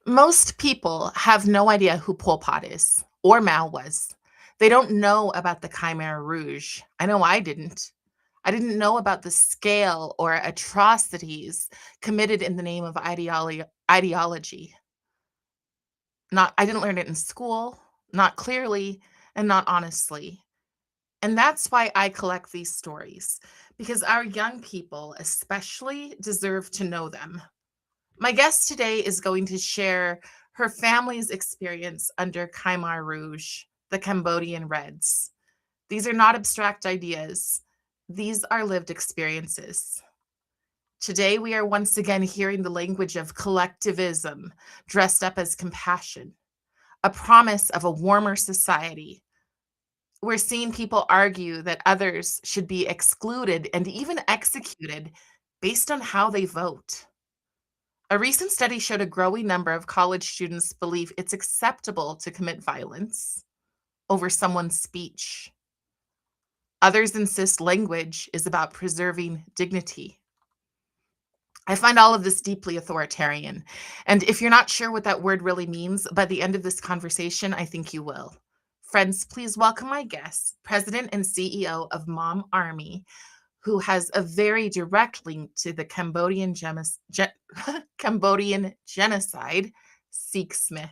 Most people have no idea who Pol Pot is or Mao was. They don't know about the Khmer Rouge. I know I didn't. I didn't know about the scale or atrocities committed in the name of ideology. Not I didn't learn it in school, not clearly, and not honestly. And that's why I collect these stories, because our young people especially deserve to know them. My guest today is going to share her family's experience under Khmer Rouge, the Cambodian Reds. These are not abstract ideas, these are lived experiences. Today, we are once again hearing the language of collectivism dressed up as compassion, a promise of a warmer society. We're seeing people argue that others should be excluded and even executed based on how they vote. A recent study showed a growing number of college students believe it's acceptable to commit violence over someone's speech. Others insist language is about preserving dignity. I find all of this deeply authoritarian. And if you're not sure what that word really means, by the end of this conversation, I think you will. Friends, please welcome my guest, President and CEO of Mom Army, who has a very direct link to the Cambodian genocide, Seak Smith.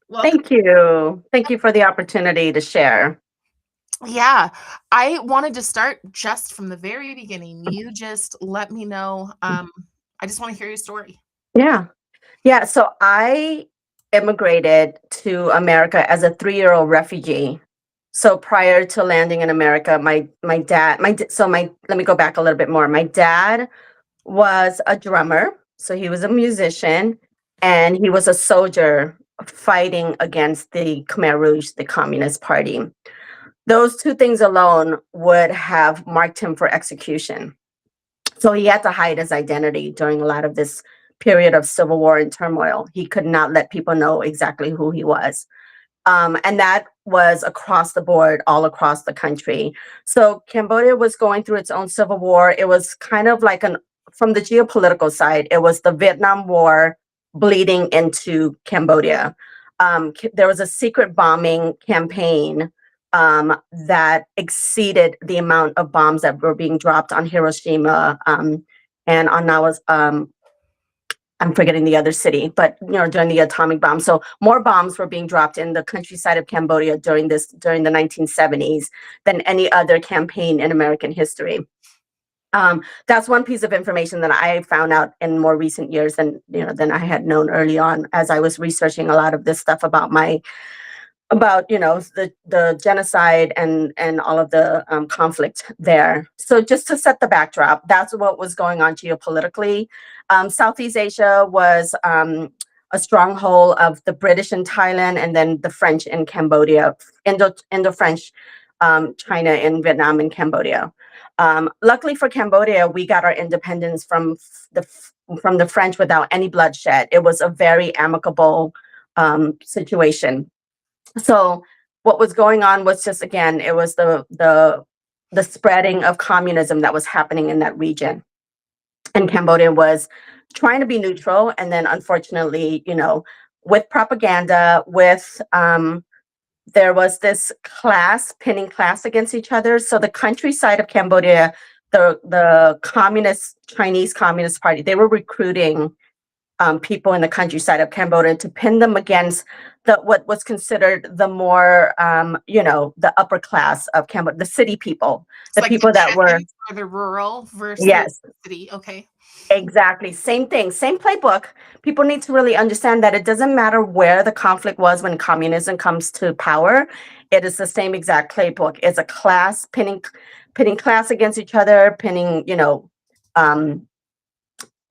Welcome. Thank you. Thank you for the opportunity to share. Yeah, I wanted to start just from the very beginning. You just let me know. I just want to hear your story. Yeah. Yeah. So I immigrated to America as a 3-year-old refugee. So prior to landing in America, my dad, let me go back a little bit more. My dad was a drummer, so he was a musician, and he was a soldier fighting against the Khmer Rouge, the Communist Party. Those two things alone would have marked him for execution. So he had to hide his identity during a lot of this period of civil war and turmoil. He could not let people know exactly who he was. And that was across the board, all across the country. So Cambodia was going through its own civil war. It was kind of like from the geopolitical side, it was the Vietnam War bleeding into Cambodia. There was a secret bombing campaign that exceeded the amount of bombs that were being dropped on Hiroshima and on I'm forgetting the other city, but during the atomic bomb. So more bombs were being dropped in the countryside of Cambodia during the 1970s than any other campaign in American history. That's one piece of information that I found out in more recent years than I had known early on as I was researching a lot of this stuff about the genocide and all of the conflict there. So just to set the backdrop, that's what was going on geopolitically. Southeast Asia was a stronghold of the British in Thailand, and then the French in Cambodia, Indo-French, China and Vietnam and Cambodia. Luckily for Cambodia, we got our independence from the French without any bloodshed. It was a very amicable situation. So what was going on was just, again, it was the spreading of communism that was happening in that region. And Cambodia was trying to be neutral. And then unfortunately, with propaganda, there was this pinning class against each other. So the countryside of Cambodia, the Chinese Communist Party, they were recruiting people in the countryside of Cambodia to pin them against what was considered the more, the upper class of Cambodia, the city people, the like people that were the rural versus yes, the city. Okay. exactly. Same thing, same playbook. People need to really understand that it doesn't matter where the conflict was when communism comes to power. It is the same exact playbook. It's a class pinning class against each other,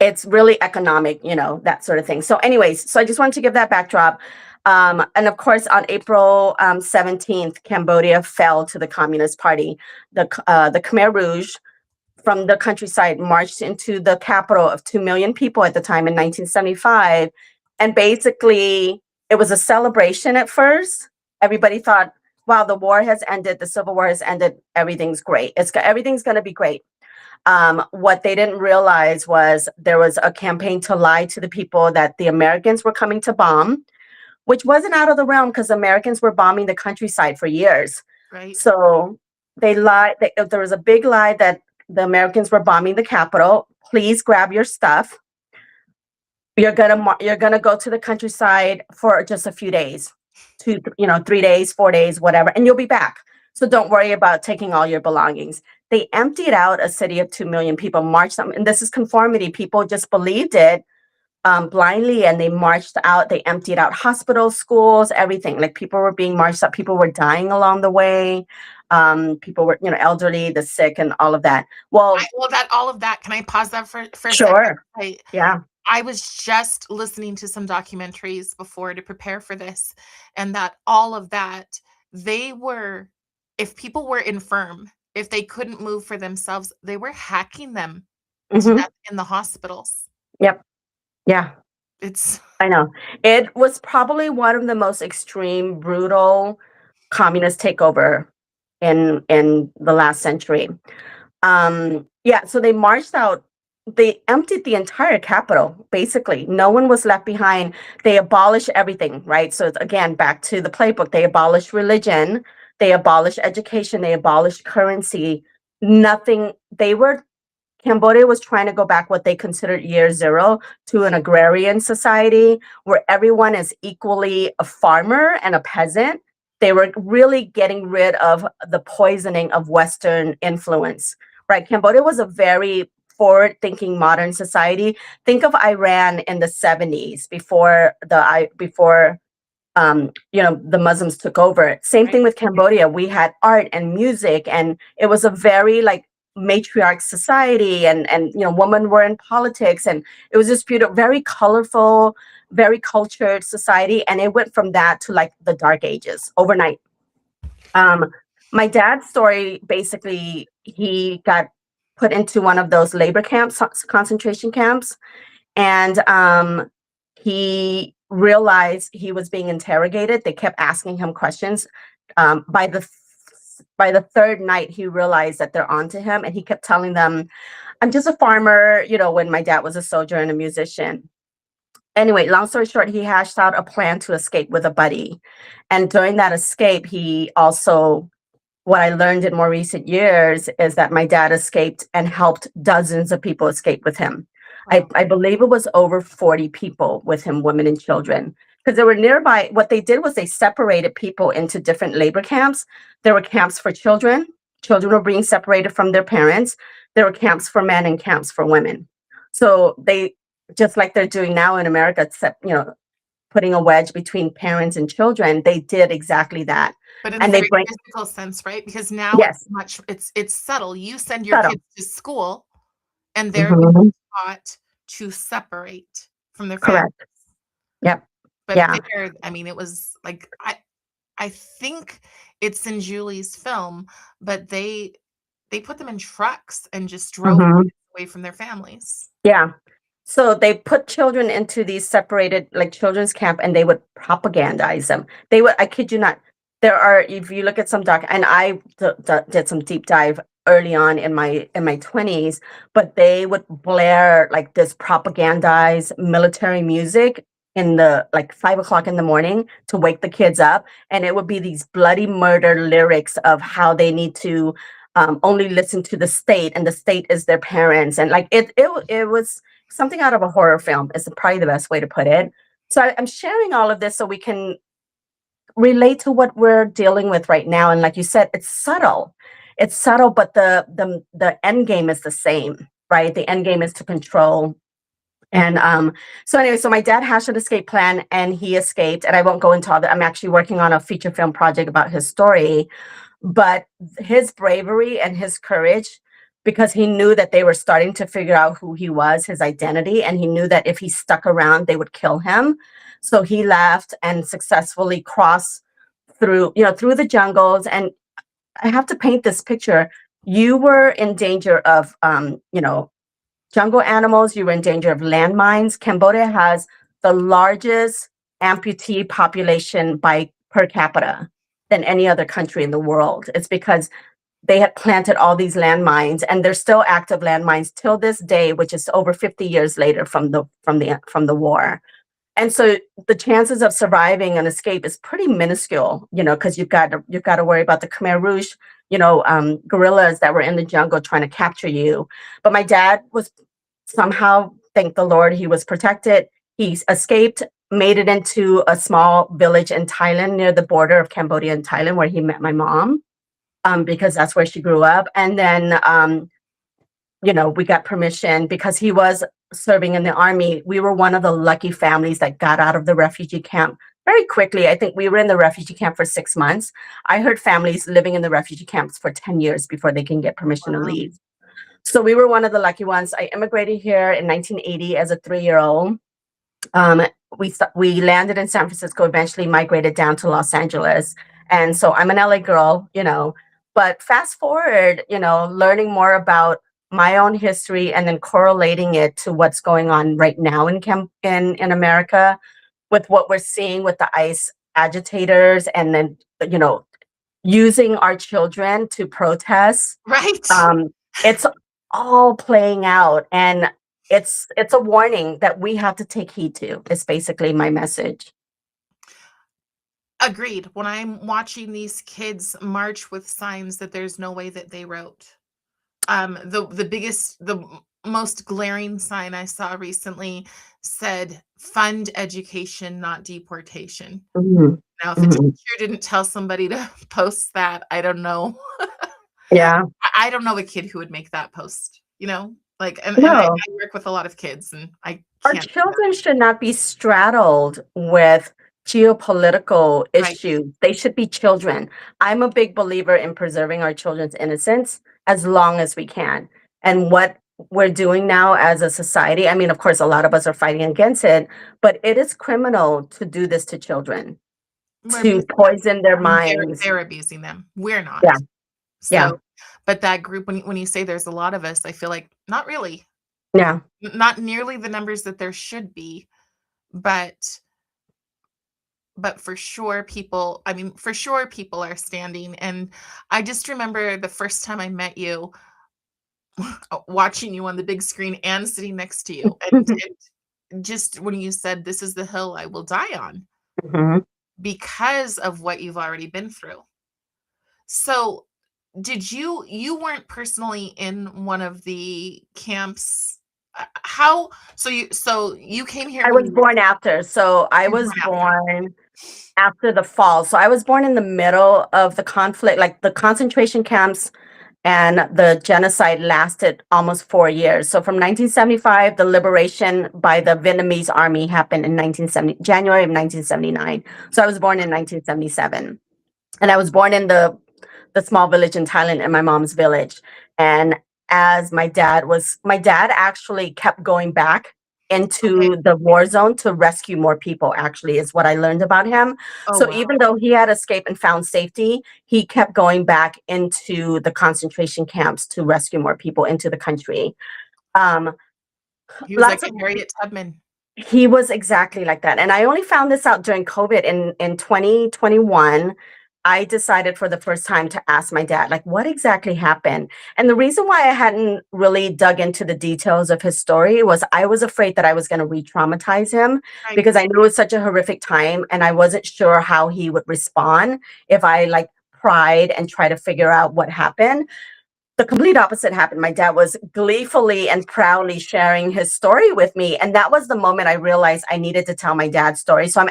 it's really economic, that sort of thing. So anyways, I just wanted to give that backdrop. And of course, on April 17th, Cambodia fell to the Communist Party. The Khmer Rouge from the countryside marched into the capital of 2 million people at the time in 1975. And basically, it was a celebration at first. Everybody thought, wow, the war has ended, the civil war has ended, everything's great. Everything's going to be great. What they didn't realize was there was a campaign to lie to the people that the Americans were coming to bomb, which wasn't out of the realm because Americans were bombing the countryside for years. Right. So they lied. There was a big lie that the Americans were bombing the capital. Please grab your stuff. You're gonna go to the countryside for just a few days, 3 days, 4 days, whatever, and you'll be back. So don't worry about taking all your belongings. They emptied out a city of 2 million people, marched them, and this is conformity. People just believed it blindly, and they marched out. They emptied out hospitals, schools, everything. Like people were being marched up. People were dying along the way. People were, elderly, the sick, and all of that. Well, All of that. Can I pause that for a second? sure, yeah. I was just listening to some documentaries before to prepare for this, and that all of that, if people were infirm, if they couldn't move for themselves, they were hacking them to Hmm. death in the hospitals. Yep. Yeah. It's I know. It was probably one of the most extreme, brutal communist takeover in the last century. Yeah, so they marched out. They emptied the entire capital, basically. No one was left behind. They abolished everything, right? So it's, again, back to the playbook. They abolished religion. They abolished education. They abolished currency. Nothing. Cambodia was trying to go back what they considered year zero to an agrarian society where everyone is equally a farmer and a peasant. They were really getting rid of the poisoning of Western influence, right? Cambodia was a very forward-thinking modern society. Think of Iran in the 70s before the Muslims took over. Same right. thing with Cambodia. We had art and music, and it was a very like matriarch society, and women were in politics, and it was this beautiful, very colorful, very cultured society. And it went from that to like the dark ages overnight. My dad's story, basically, he got put into one of those labor camps, concentration camps, and he realized he was being interrogated. They kept asking him questions. By the third night, he realized that they're onto him, and he kept telling them, "I'm just a farmer." When my dad was a soldier and a musician. Anyway, long story short, he hashed out a plan to escape with a buddy, and during that escape, he also what I learned in more recent years is that my dad escaped and helped dozens of people escape with him. Wow. I believe it was over 40 people with him, women and children, because they were nearby. What they did was they separated people into different labor camps. There were camps for children. Children were being separated from their parents. There were camps for men and camps for women. So they, just like they're doing now in America, putting a wedge between parents and children, they did exactly that. But in a And they very bring, physical sense, right? Because now yes, it's subtle. You send your subtle. kids to school, and they're Mhm. taught to separate from their family. Correct. Yep. But Yeah. there, I mean, it was like I think it's in Julie's film, but they put them in trucks and just drove Mhm. away from their families. Yeah. So they put children into these separated, like, children's camp, and they would propagandize them. They would, I kid you not. If you look at some and I did some deep dive early on in my 20s, but they would blare like this propagandized military music in the like 5 o'clock in the morning to wake the kids up, and it would be these bloody murder lyrics of how they need to only listen to the state, and the state is their parents, and like it was something out of a horror film is probably the best way to put it. So I'm sharing all of this so we can relate to what we're dealing with right now. And like you said, it's subtle. It's subtle, but the end game is the same, right? The end game is to control. And so anyway, so my dad hashed an escape plan, and he escaped. And I won't go into all that. I'm actually working on a feature film project about his story, but his bravery and his courage, because he knew that they were starting to figure out who he was, his identity, and he knew that if he stuck around, they would kill him. So he left and successfully crossed through the jungles. And I have to paint this picture. You were in danger of, jungle animals. You were in danger of landmines. Cambodia has the largest amputee population by per capita than any other country in the world. It's because they had planted all these landmines, and they're still active landmines till this day, which is over 50 years later from the war. And so the chances of surviving an escape is pretty minuscule, because you've got to worry about the Khmer Rouge, guerrillas that were in the jungle trying to capture you. But my dad was somehow, thank the Lord, he was protected. He escaped, made it into a small village in Thailand near the border of Cambodia and Thailand, where he met my mom, because that's where she grew up. And then, we got permission because he was serving in the army. We were one of the lucky families that got out of the refugee camp very quickly. I think we were in the refugee camp for 6 months. I heard families living in the refugee camps for 10 years before they can get permission to Wow. leave. So we were one of the lucky ones. I immigrated here in 1980 as a 3-year-old. Um, we landed in San Francisco, eventually migrated down to Los Angeles. And so I'm an LA girl, but fast forward, learning more about my own history and then correlating it to what's going on right now in America, with what we're seeing with the ICE agitators, and then, using our children to protest. Right. It's all playing out, and it's a warning that we have to take heed to. It's basically my message. Agreed. When I'm watching these kids march with signs that there's no way that they wrote. The most glaring sign I saw recently said, "Fund education, not deportation." Mhm. Now, if a Mhm. teacher didn't tell somebody to post that, I don't know. Yeah. I don't know a kid who would make that post, Like, and I No. work with a lot of kids, and I Our can't do that. children should not be straddled with geopolitical Right. issues. They should be children. I'm a big believer in preserving our children's innocence as long as we can. And what we're doing now as a society, I mean, of course, a lot of us are fighting against it, but it is criminal to do this to children, We're to abusing them. poison their I mean, they're minds. they're abusing them. We're not. Yeah, yeah, So, but that group, when you say there's a lot of us, I feel like not really. yeah. Not nearly the numbers that there should be, but for sure for sure people are standing. And I just remember the first time I met you, watching you on the big screen and sitting next to you, and just when you said, "This is the hill I will die on," Mhm. because of what you've already been through. So, did you weren't personally in one of the camps? How so you came here I when was you born after. So I were was born after. born after the fall. So I was born in the middle of the conflict, like the concentration camps and the genocide lasted almost 4 years. So from 1975, the liberation by the Vietnamese army happened in 1970, January of 1979. So I was born in 1977. And I was born in the small village in Thailand, in my mom's village. And as my dad actually kept going back Okay. into the war zone to rescue more people, actually, is what I learned about him. Oh, So wow. even though he had escaped and found safety, he kept going back into the concentration camps to rescue more people into the country. Um, He was like lots a of Harriet Tubman. He was exactly like that, and I only found this out during COVID in 2021. I decided for the first time to ask my dad, like, what exactly happened? And the reason why I hadn't really dug into the details of his story was I was afraid that I was going to re-traumatize him, Right. because I knew it was such a horrific time, and I wasn't sure how he would respond if I like pried and try to figure out what happened. The complete opposite happened. My dad was gleefully and proudly sharing his story with me. And that was the moment I realized I needed to tell my dad's story. So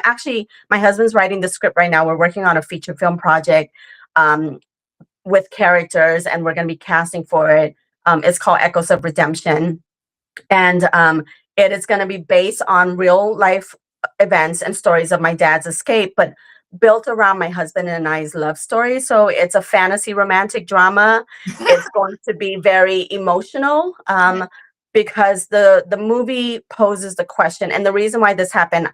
my husband's writing the script right now. We're working on a feature film project um, with characters, and we're going to be casting for it. It's called Echoes of Redemption. And it is going to be based on real life events and stories of my dad's escape, but built around my husband and I's love story. So it's a fantasy romantic drama. It's going to be very emotional, because the movie poses the question. And the reason why this happened,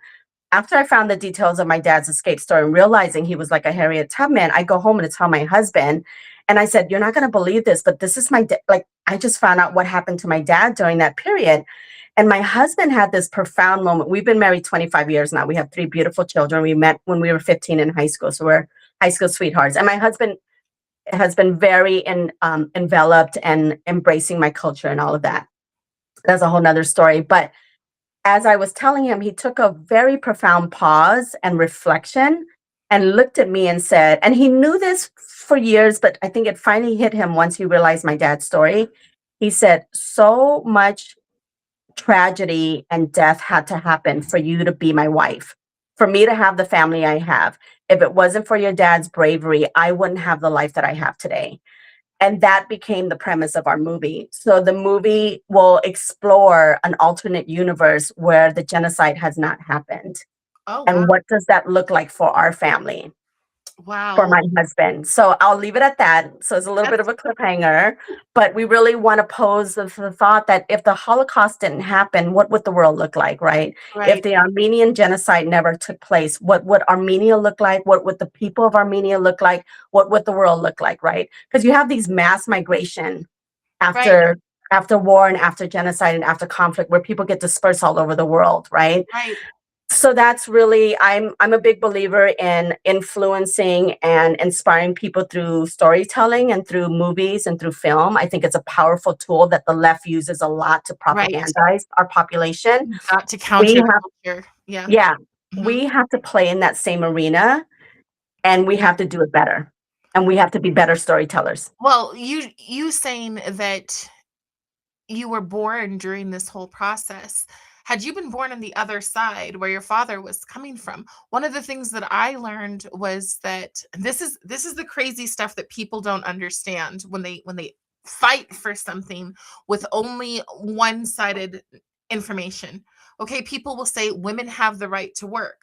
after I found the details of my dad's escape story and realizing he was like a Harriet Tubman, I go home and tell my husband, and I said, "You're not going to believe this, but this is my like I just found out what happened to my dad during that period." And my husband had this profound moment. We've been married 25 years now. We have 3 beautiful children. We met when we were 15 in high school, so we're high school sweethearts. And my husband has been very enveloped and embracing my culture and all of that. That's a whole nother story. But as I was telling him, he took a very profound pause and reflection and looked at me and said, and he knew this for years, but I think it finally hit him once he realized my dad's story. He said, so much tragedy and death had to happen for you to be my wife, for me to have the family I have. If it wasn't for your dad's bravery, I wouldn't have the life that I have today. And that became the premise of our movie. So the movie will explore an alternate universe where the genocide has not happened. Oh, wow. And what does that look like for our family? For Wow. my husband. So I'll leave it at that. So it's a little bit That's of a cliffhanger, but we really want to pose the thought that if the Holocaust didn't happen, what would the world look like, right? If right. the Armenian genocide never took place, what would Armenia look like? What would the people of Armenia look like? What would the world look like, right? Because you have these mass migration Right. after war and after genocide and after conflict where people get dispersed all over the world, right? Right. So that's really, I'm a big believer in influencing and inspiring people through storytelling and through movies and through film. I think it's a powerful tool that the left uses a lot to Right. propagandize our population. You've got to We counter the have, culture. Yeah. yeah, Mhm. we have to play in that same arena, and we have to do it better. And we have to be better storytellers. Well, you saying that you were born during this whole process. Had you been born on the other side where your father was coming from, one of the things that I learned was that this is the crazy stuff that people don't understand when they fight for something with only one-sided information. Okay, people will say women have the right to work.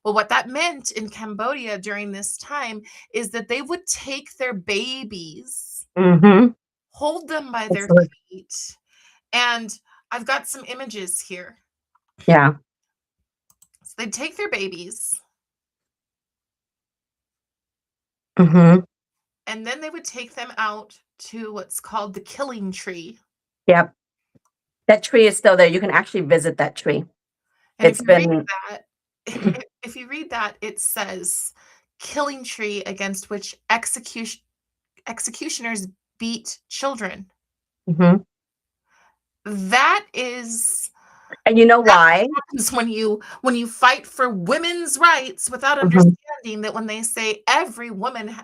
Well, what that meant in Cambodia during this time is that they would take their babies, Mm-hmm. hold them by their Absolutely. feet, and I've got some images here. Yeah. So they'd take their babies Mm-hmm. and then they would take them out to what's called the killing tree. Yep. That tree is still there. You can actually visit that tree. And if It's you read been, that, if you read that, it says killing tree against which executioners beat children. Mhm. That is And you know That's why? what happens when you fight for women's rights without Mhm. understanding that when they say every woman,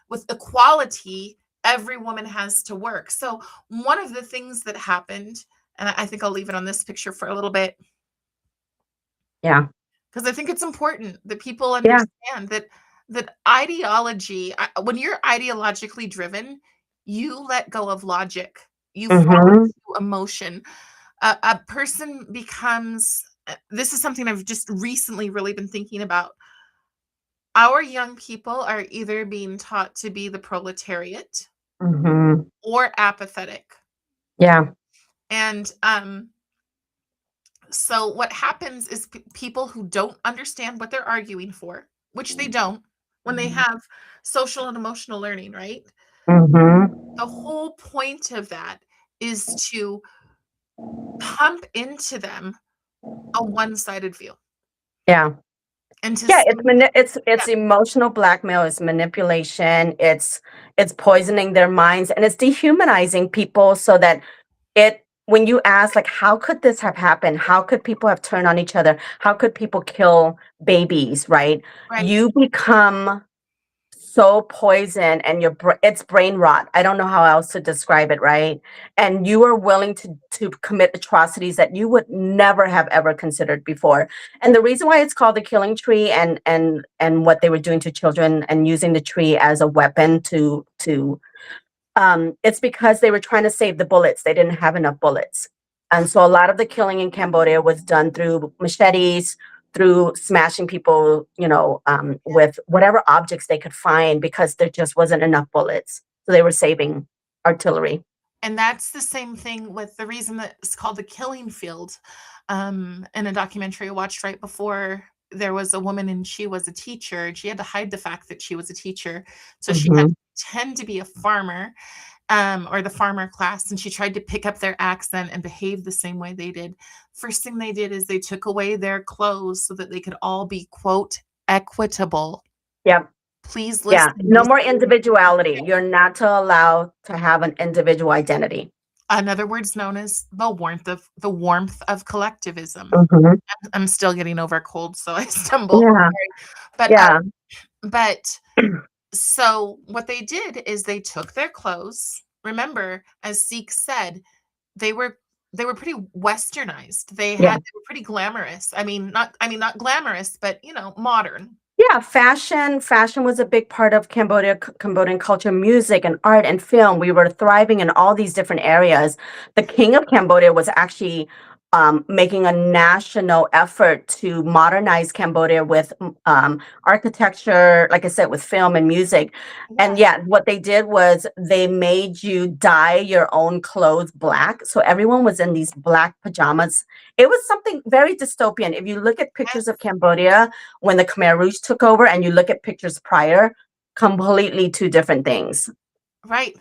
with equality, every woman has to work. So one of the things that happened, and I think I'll leave it on this picture for a little bit Yeah. because I think it's important that people Yeah. understand that ideology, when you're ideologically driven, you let go of logic. You fall Mhm. into emotion. A person becomes this is something I've just recently really been thinking about. Our young people are either being taught to be the proletariat Mhm. or apathetic. Yeah. And so what happens is people who don't understand what they're arguing for, which they don't when they have social and emotional learning, right? Mhm. The whole point of that is to pump into them a one-sided view Yeah. and to Yeah, say, yeah, it's emotional blackmail, it's manipulation, it's poisoning their minds, and it's dehumanizing people so that it when you ask, like, how could this have happened? How could people have turned on each other? How could people kill babies, right? right. You become so poisoned, and it's brain rot. I don't know how else to describe it, right? And you are willing to commit atrocities that you would never have ever considered before. And the reason why it's called the killing tree, and what they were doing to children and using the tree as a weapon to it's because they were trying to save the bullets. They didn't have enough bullets. And so a lot of the killing in Cambodia was done through machetes, through smashing people, with whatever objects they could find because there just wasn't enough bullets. So they were saving artillery. And that's the same thing with the reason that it's called the killing field. In a documentary I watched right before, there was a woman and she was a teacher and she had to hide the fact that she was a teacher. So she had Hmm. to pretend to be a farmer, or the farmer class, and she tried to pick up their accent and behave the same way they did. First thing they did is they took away their clothes so that they could all be, quote, equitable. Yep. Please Yeah, listen. no more individuality. You're not to allow to have an individual identity. In other words, known as the warmth of collectivism. Mhm. I'm still getting over a cold, so I stumble. Yeah, But yeah. but so what they did is they took their clothes. Remember, as Seek said, they were they were pretty westernized. Yeah. They were pretty glamorous. Not glamorous, but modern. Yeah, fashion was a big part of Cambodian culture, music and art and film. We were thriving in all these different areas. The king of Cambodia was actually making a national effort to modernize Cambodia with architecture, like I said, with film and music. And Yeah, yeah, what they did was they made you dye your own clothes black. So everyone was in these black pajamas. It was something very dystopian. If you look at pictures of yes, Cambodia, when the Khmer Rouge took over and you look at pictures prior, completely two different things, right.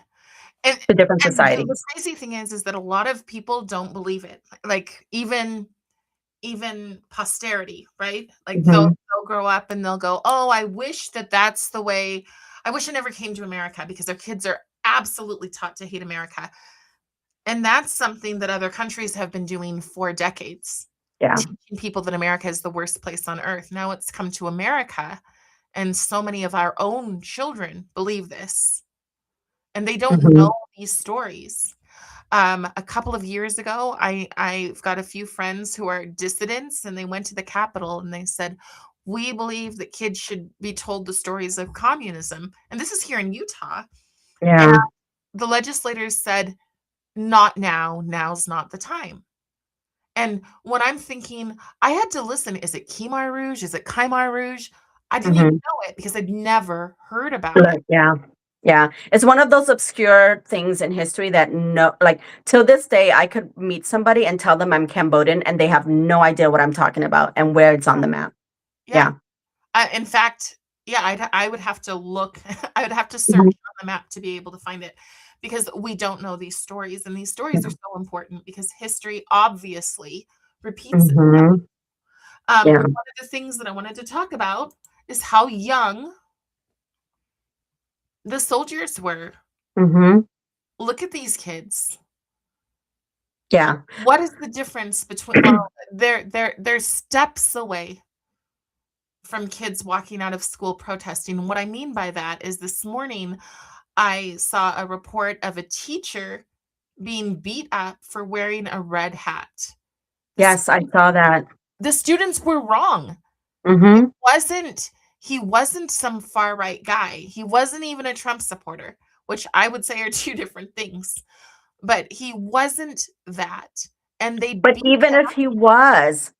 And two different and the societies. crazy thing is that a lot of people don't believe it. Like even posterity, right? Like they'll Mhm, they'll grow up and they'll go, "Oh, I wish that that's the way. I wish I never came to America," because their kids are absolutely taught to hate America. And that's something that other countries have been doing for decades, yeah, teaching people that America is the worst place on earth. Now it's come to America, and so many of our own children believe this, and they don't know mhm, these stories. A couple of years ago, I've got a few friends who are dissidents, and they went to the Capitol and they said, "We believe that kids should be told the stories of communism." And this is here in Utah. And yeah, the legislators said, "Not now. Now's not the time." And when I'm thinking, I had to listen, is it Khmer Rouge? Is it Khmer Rouge? I didn't even mhm. know it because I'd never heard about it. Like, yeah, yeah. It's one of those obscure things in history that no, like till this day, I could meet somebody and tell them I'm Cambodian, and they have no idea what I'm talking about and where it's on the map. Yeah. Yeah. In fact, yeah, I would have to look, I would have to search Mhm, on the map to be able to find it because we don't know these stories. And these stories are yeah, so important because history obviously repeats it. mhm, One yeah, of the things that I wanted to talk about is how young the soldiers were. mhm, Look at these kids. yeah. What is the difference between, well, they're steps away from kids walking out of school protesting. What I mean by that is this morning I saw a report of a teacher being beat up for wearing a red hat. The Yes, I student saw that. the students were wrong. It Mhm. wasn't he wasn't some far right guy. He wasn't even a Trump supporter, which I would say are two different things. But he wasn't that. And they But beat even if he was,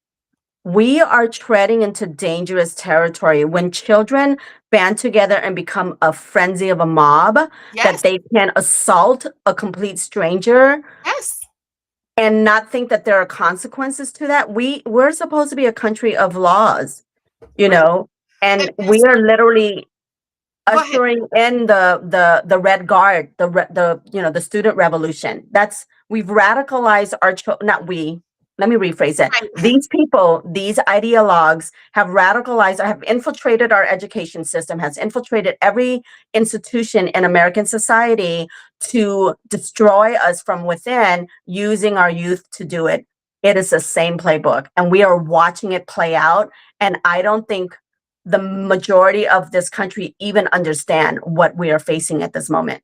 we are treading into dangerous territory when children band together and become a frenzy of a mob that yes, they can assault a complete stranger yes, and not think that there are consequences to that. We're supposed to be a country of laws, you right. know, And and we there's are literally go ahead. ushering in the red guard, the student revolution. That's we've radicalized our not we. Let me rephrase that. Right. These people, these ideologues have radicalized, have infiltrated our education system, has infiltrated every institution in American society to destroy us from within, using our youth to do it. It is the same playbook, and we are watching it play out. And I don't think the majority of this country even understand what we are facing at this moment.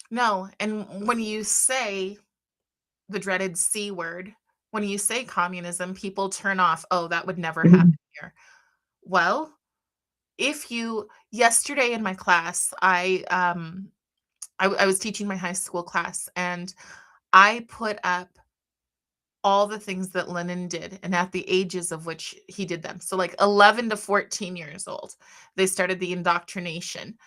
No, and when you say the dreaded C word, when you say communism, people turn off, "Oh, that would never happen Mhm, here." Well, if you yesterday in my class, I was teaching my high school class, and I put up all the things that Lenin did and at the ages of which he did them. So like 11 to 14 years old, they started the indoctrination.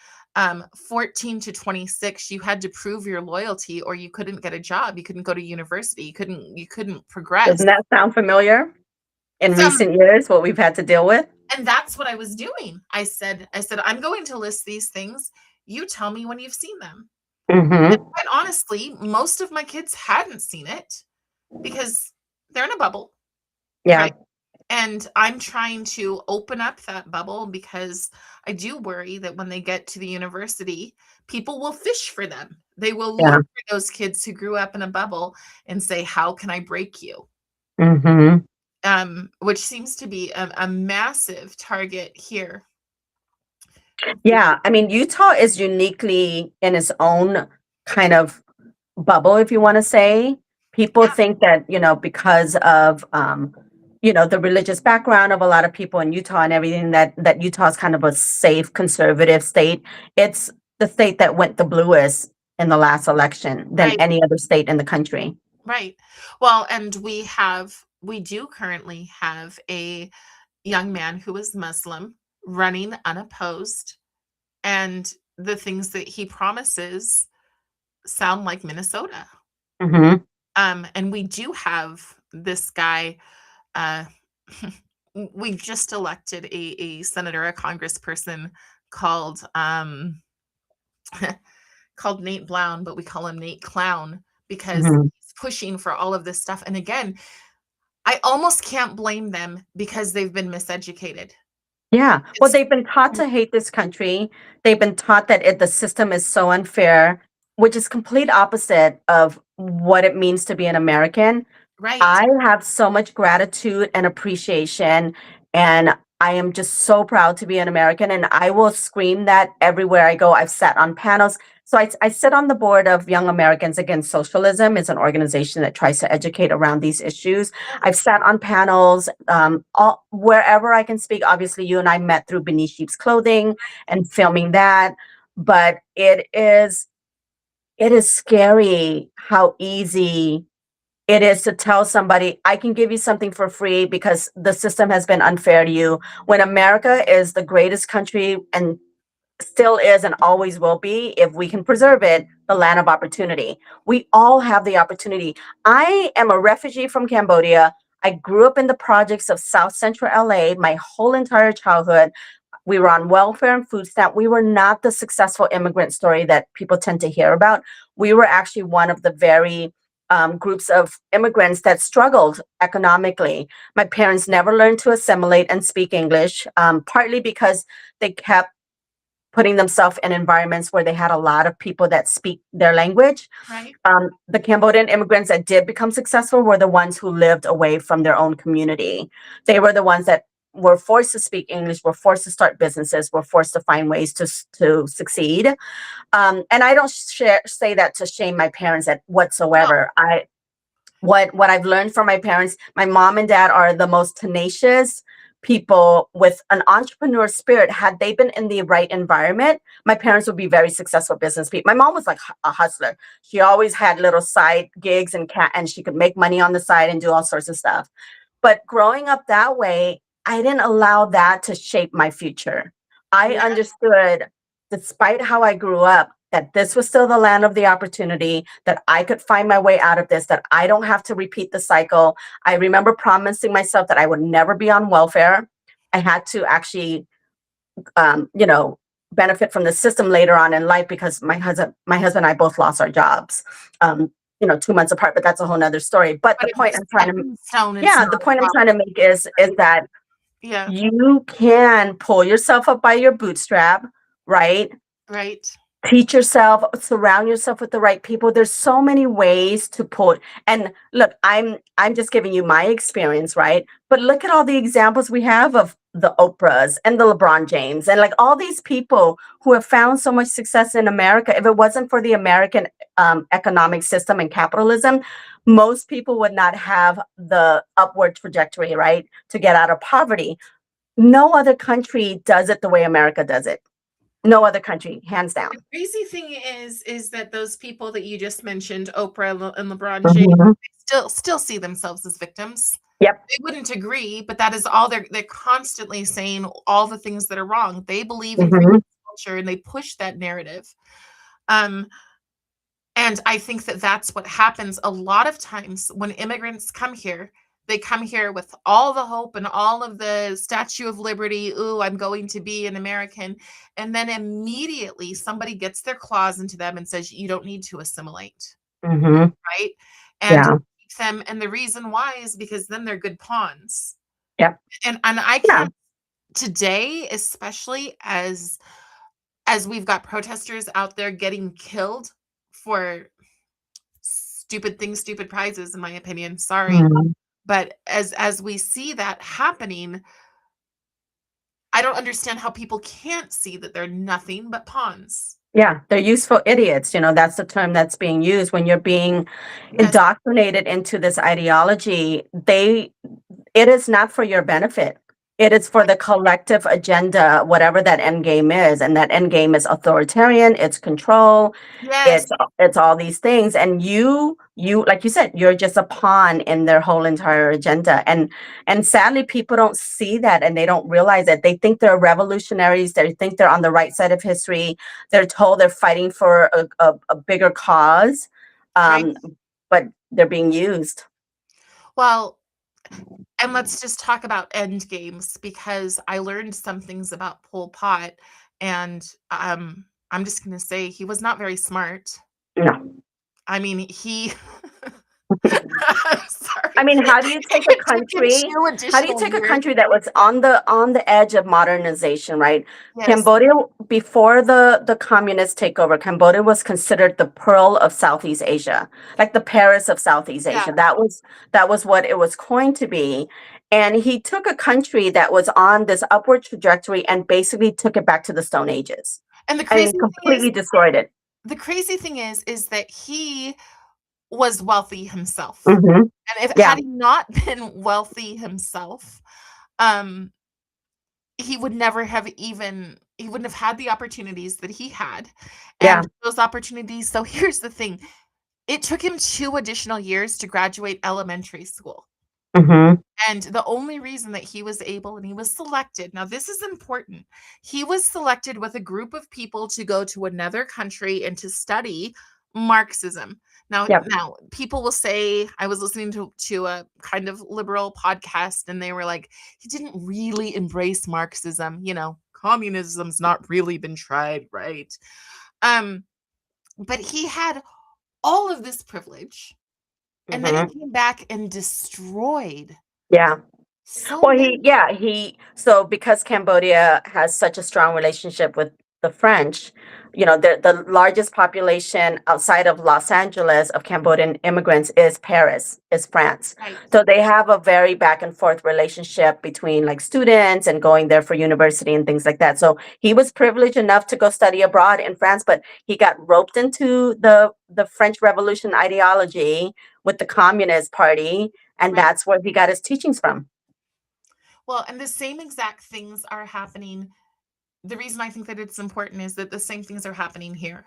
14 to 26, you had to prove your loyalty or you couldn't get a job. You couldn't go to university. You couldn't progress. doesn't that sound familiar in So, recent years, what we've had to deal with? and that's what I was doing. I said, I'm going to list these things. You tell me when you've seen them. And Mhm. quite honestly, most of my kids hadn't seen it because they're in a bubble, Yeah. right? And I'm trying to open up that bubble because I do worry that when they get to the university, people will fish for them. They will look Yeah. for those kids who grew up in a bubble and say, "How can I break you?" Hmm. Which seems to be a massive target here. Yeah. I mean, Utah is uniquely in its own kind of bubble, if you want to say. People Yeah, think that, because of, the religious background of a lot of people in Utah and everything, that Utah is kind of a safe, conservative state. It's the state that went the bluest in the last election than right, any other state in the country. right. Well, and we do currently have a young man who is Muslim running unopposed, and the things that he promises sound like Minnesota. Hmm. And we do have this guy. Uh, we just elected a senator, a congressperson called called Nate Brown, but we call him Nate Clown because Hmm. he's pushing for all of this stuff. And again, I almost can't blame them because they've been miseducated. Yeah. Well, It's they've been taught to hate this country. They've been taught that the system is so unfair, which is complete opposite of what it means to be an American. right, I have so much gratitude and appreciation, and I am just so proud to be an American. And I will scream that everywhere I go. I've sat on panels. So I sit on the board of Young Americans Against Socialism. It's an organization that tries to educate around these issues. I've sat on panels wherever I can speak. Obviously, you and I met through Beneath Sheep's Clothing and filming that. But it is scary how easy it is to tell somebody, I can give you something for free because the system has been unfair to you. When America is the greatest country and still is and always will be, if we can preserve it, the land of opportunity. We all have the opportunity. I am a refugee from Cambodia. I grew up in the projects of South Central LA my whole entire childhood. We were on welfare and food stamp. We were not the successful immigrant story that people tend to hear about. We were actually one of the very groups of immigrants that struggled economically. My parents never learned to assimilate and speak English, partly because they kept putting themselves in environments where they had a lot of people that speak their language. right, The Cambodian immigrants that did become successful were the ones who lived away from their own community. They were the ones that were forced to speak English, were forced to start businesses, were forced to find ways to succeed. And I don't say that to shame my parents at no, whatsoever. What I've learned from my parents, my mom and dad are the most tenacious people with an entrepreneur spirit. Had they been in the right environment, my parents would be very successful business people. My mom was like a hustler. She always had little side gigs and she could make money on the side and do all sorts of stuff. But growing up that way, I didn't allow that to shape my future. I yeah, understood, despite how I grew up, that this was still the land of the opportunity, that I could find my way out of this, that I don't have to repeat the cycle. I remember promising myself that I would never be on welfare. I had to actually, um, you know, benefit from the system later on in life because my husband and I both lost our jobs, 2 months apart, but that's a whole nother story. But but the it was point a I'm trying to stepping stone, it's yeah, not the a point I'm trying to problem, make is right? that Yeah, you can pull yourself up by your bootstrap, right? right. Teach yourself, surround yourself with the right people. There's so many ways to put, and look, I'm just giving you my experience, right? But look at all the examples we have of the Oprahs and the LeBron James and like all these people who have found so much success in America. If it wasn't for the American economic system and capitalism, most people would not have the upward trajectory, right, to get out of poverty. No other country does it the way America does it. No other country, hands The down. crazy thing is that those people that you just mentioned, Oprah and LeBron James, Mhm. they still see themselves as victims. Yep. They wouldn't agree, but that is all they're constantly saying all the things that are wrong. They believe in Mhm. cancel culture and they push that narrative. Um, and I think that that's what happens a lot of times when immigrants come here. They come here with all the hope and all of the Statue of Liberty. Ooh, I'm going to be an American. And then immediately somebody gets their claws into them and says, you don't need to assimilate, Mhm. right? And Yeah. keep them. And the reason why is because then they're good pawns. Yep. And I Yeah. can't today, especially as we've got protesters out there getting killed for stupid things, stupid prizes, in my opinion. Sorry. Mhm. But as we see that happening, I don't understand how people can't see that they're nothing but pawns. Yeah, they're useful idiots, that's the term that's being used when you're being Yes, indoctrinated into this ideology. It is not for your benefit. It is for the collective agenda, whatever that end game is, and that end game is authoritarian, it's control, yes, it's all these things, and you like you said, you're just a pawn in their whole entire agenda. And sadly, people don't see that, and they don't realize that. They think they're revolutionaries, they think they're on the right side of history, they're told they're fighting for a bigger cause, right. um, but they're being used. Well, and let's just talk about end games because I learned some things about Pol Pot, and I'm just gonna say he was not very smart. No. I mean, he I sorry. mean, It took him 2 how do you additional take a years. country that was on the edge of modernization, right? Yes, Cambodia, before the communist takeover, Cambodia was considered the pearl of Southeast Asia, like the Paris of Southeast yeah, Asia. That was what it was coined to be. And he took a country that was on this upward trajectory and basically took it back to the Stone Ages. and I mean, completely destroyed it. the crazy thing is that he was wealthy himself, Hmm. and if Yeah, had he not been wealthy himself, um, he would never have even he wouldn't have had the opportunities that he had, yeah. and those opportunities so here's the thing, it took him 2 additional years to graduate elementary school, Hmm. and the only reason that he was able and he was selected now this is important, he was selected with a group of people to go to another country and to study Marxism. Yep. Now people will say I was listening to a kind of liberal podcast and they were like, "He didn't really embrace Marxism, communism's not really been tried, right?" Um, but he had all of this privilege, and then he Hmm. came back and destroyed Yeah. so Well, many. so because Cambodia has such a strong relationship with the French, the largest population outside of Los Angeles of Cambodian immigrants is Paris, is France. Right. So they have a very back and forth relationship between like students and going there for university and things like that. So he was privileged enough to go study abroad in France, but he got roped into the French Revolution ideology with the Communist Party, and Right. that's where he got his teachings from. Well, and the same exact things are happening. The reason I think that it's important is that the same things are happening here.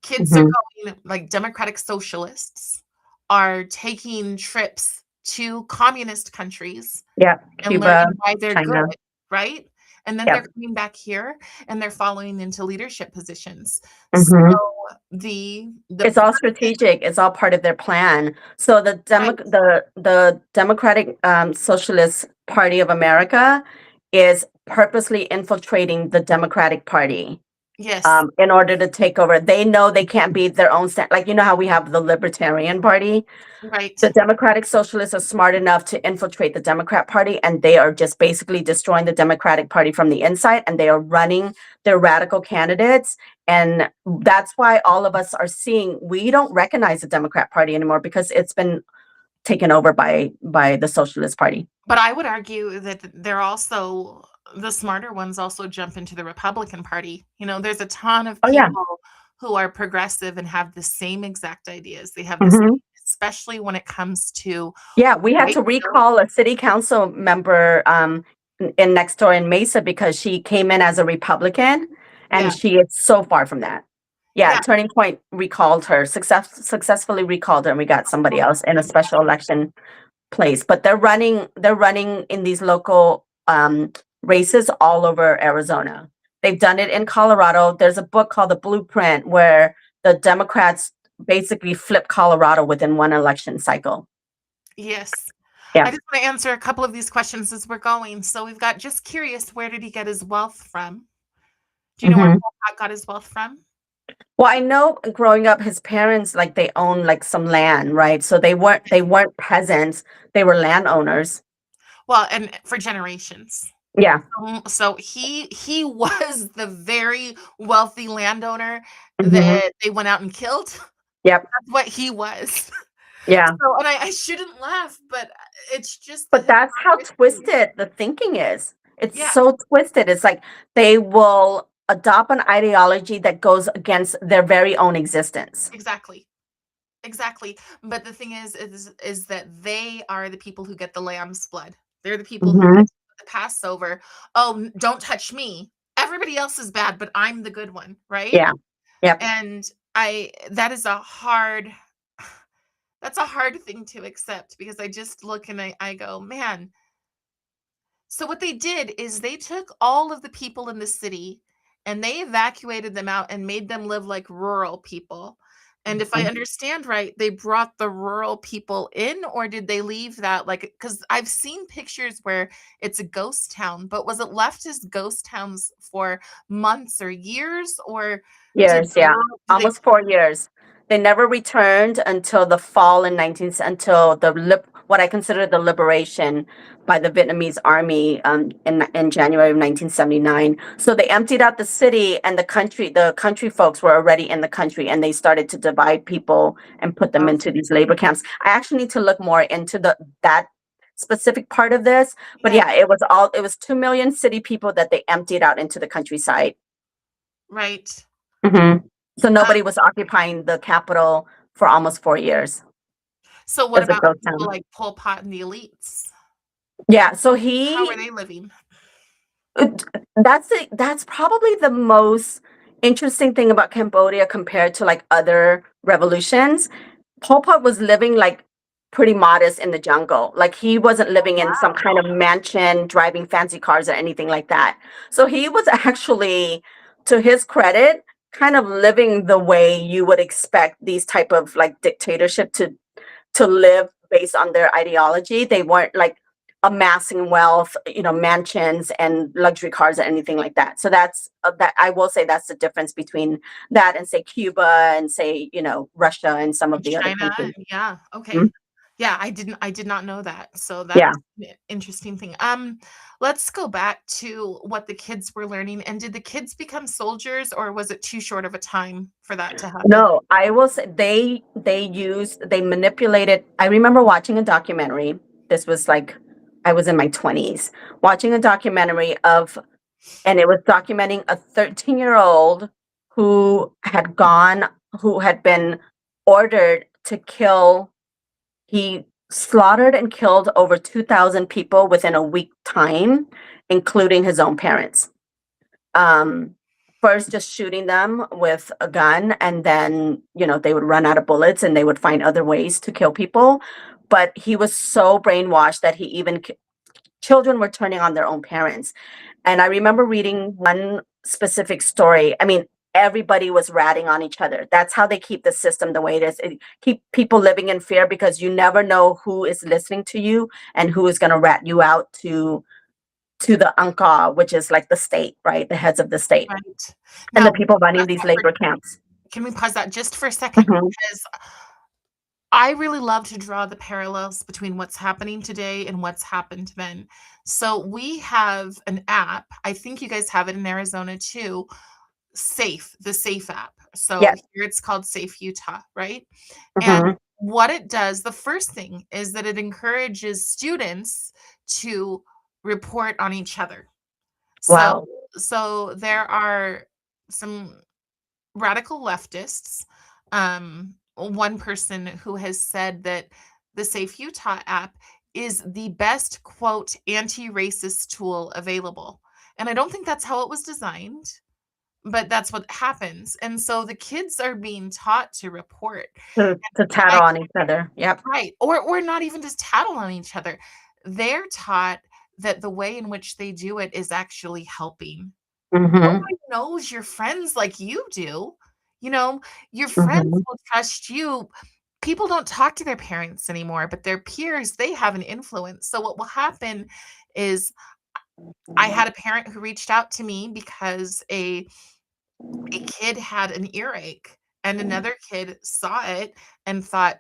Kids are Mhm. going, like democratic socialists are taking trips to communist countries Yep, and Cuba, learning why they're good, China. right? And then they're Yep. coming back here and they're following into leadership positions. So Mhm. the It's all strategic. It's all part of their plan. So right, the Democratic Socialist Party of America is purposely infiltrating the Democratic Party yes, in order to take over. They know they can't be their own like how we have the Libertarian Party. right. The Democratic Socialists are smart enough to infiltrate the Democrat Party, and they are just basically destroying the Democratic Party from the inside, and they are running their radical candidates. And that's why all of us are seeing we don't recognize the Democrat Party anymore because it's been taken over by the Socialist Party. But I would argue that they're also the smarter ones also jump into the Republican Party. There's a ton of Oh yeah. people who are progressive and have the same exact ideas. They have this, Hmm. especially when it comes to Yeah, we had white to recall a city council member in next door in Mesa because she came in as a Republican, and yeah, she is so far from that. Yeah, yeah, Turning Point recalled her, successfully recalled her, and we got somebody else in a special election place. But they're running in these local races all over Arizona. They've done it in Colorado. There's a book called The Blueprint where the Democrats basically flip Colorado within one election cycle. yes. I Yeah. just want to answer a couple of these questions as we're going. So we've got just curious, where did he get his wealth from? Do you know where Hmm. Pol Pot got his wealth from? Well, I know growing up, his parents like they owned like some land, right? So they weren't peasants; they were landowners. Well, and for generations. Yeah. So he was the very wealthy landowner Hmm. that they went out and killed. Yep. That's what he was. Yeah. So, and I shouldn't laugh, but it's just the But that's how hypocrisy. twisted the thinking is. It's Yeah, so twisted. It's like they will adopt an ideology that goes against their very own existence. exactly. Exactly. But the thing is that they are the people who get the lamb's blood. They're the people who Hmm. get the Passover. Oh, don't touch me. Everybody else is bad, but I'm the good one, right? Yeah. Yep. And I that is a hard that's a hard thing to accept because I just look and I go, man, so what they did is they took all of the people in the city and they evacuated them out and made them live like rural people. And if I Mhm. understand right, they brought the rural people in, or did they leave that like, because I've seen pictures where it's a ghost town, but was it left as ghost towns for months or years, or Years, yeah, did they almost 4 years. They never returned until the fall in 19, until what I consider the liberation by the Vietnamese army in January of 1979. So they emptied out the city, and the country folks were already in the country, and they started to divide people and put them oh, into these labor camps. I actually need to look more into that specific part of this, but yeah, yeah, it was 2 million city people that they emptied out into the countryside. right. Mhm. So Um, nobody was occupying the capital for almost 4 years. so It what was a about ghost people town. like Pol Pot and the elites? Yeah, so How were he they living? it that's probably the most interesting thing about Cambodia compared to, like, other revolutions. Pol Pot was living, like, pretty modest in the jungle. Like, he wasn't living in some kind of mansion, driving fancy cars or anything like that. So he was actually, to his credit, kind of living the way you would expect these type of, like, dictatorship to live based on their ideology. They weren't like amassing wealth, mansions and luxury cars or anything like that. So that I will say that's the difference between that and say Cuba and say, Russia and some of In the other China, countries. yeah, Mhm. okay. Yeah, I did not know that, so that's Yeah. an interesting thing. Let's go back to what the kids were learning, and did the kids become soldiers, or was it too short of a time for that to happen? No, I will say they manipulated. I remember watching a documentary. This was like I was in my 20s, watching a documentary and it was documenting a 13-year-old who had been ordered to kill. He slaughtered and killed over 2,000 people within a week time, including his own parents. Um, First, just shooting them with a gun, and then, they would run out of bullets and they would find other ways to kill people. But he was so brainwashed that children were turning on their own parents. And I remember reading one specific story. I mean, everybody was ratting on each other. That's how they keep the system the way it is. Keep people living in fear because you never know who is listening to you and who is going to rat you out to the Angkor, which is like the state, right? The heads of the state Right. and Now, the people running pause these that for labor camps. can we pause that just for a second? Mhm. Because I really love to draw the parallels between what's happening today and what's happened then. So, we have an app, I think you guys have it in Arizona too, the Safe app. So, Yes. here it's called Safe Utah, right? And Hmm. what it does, the first thing is that it encourages students to report on each other. So Wow. so there are some radical leftists, one person who has said that the Safe Utah app is the best, quote, "anti-racist tool available." And I don't think that's how it was designed, but that's what happens. And so the kids are being taught to report. To tattle I on each other. Yep. Right, or not even just tattle on each other. They're taught that the way in which they do it is actually helping. Hmm. Nobody knows your friends like you do. You know, your friends Hmm. will trust you. People don't talk to their parents anymore, but their peers, they have an influence. So what will happen is I had a parent who reached out to me because a kid had an earache and another kid saw it and thought,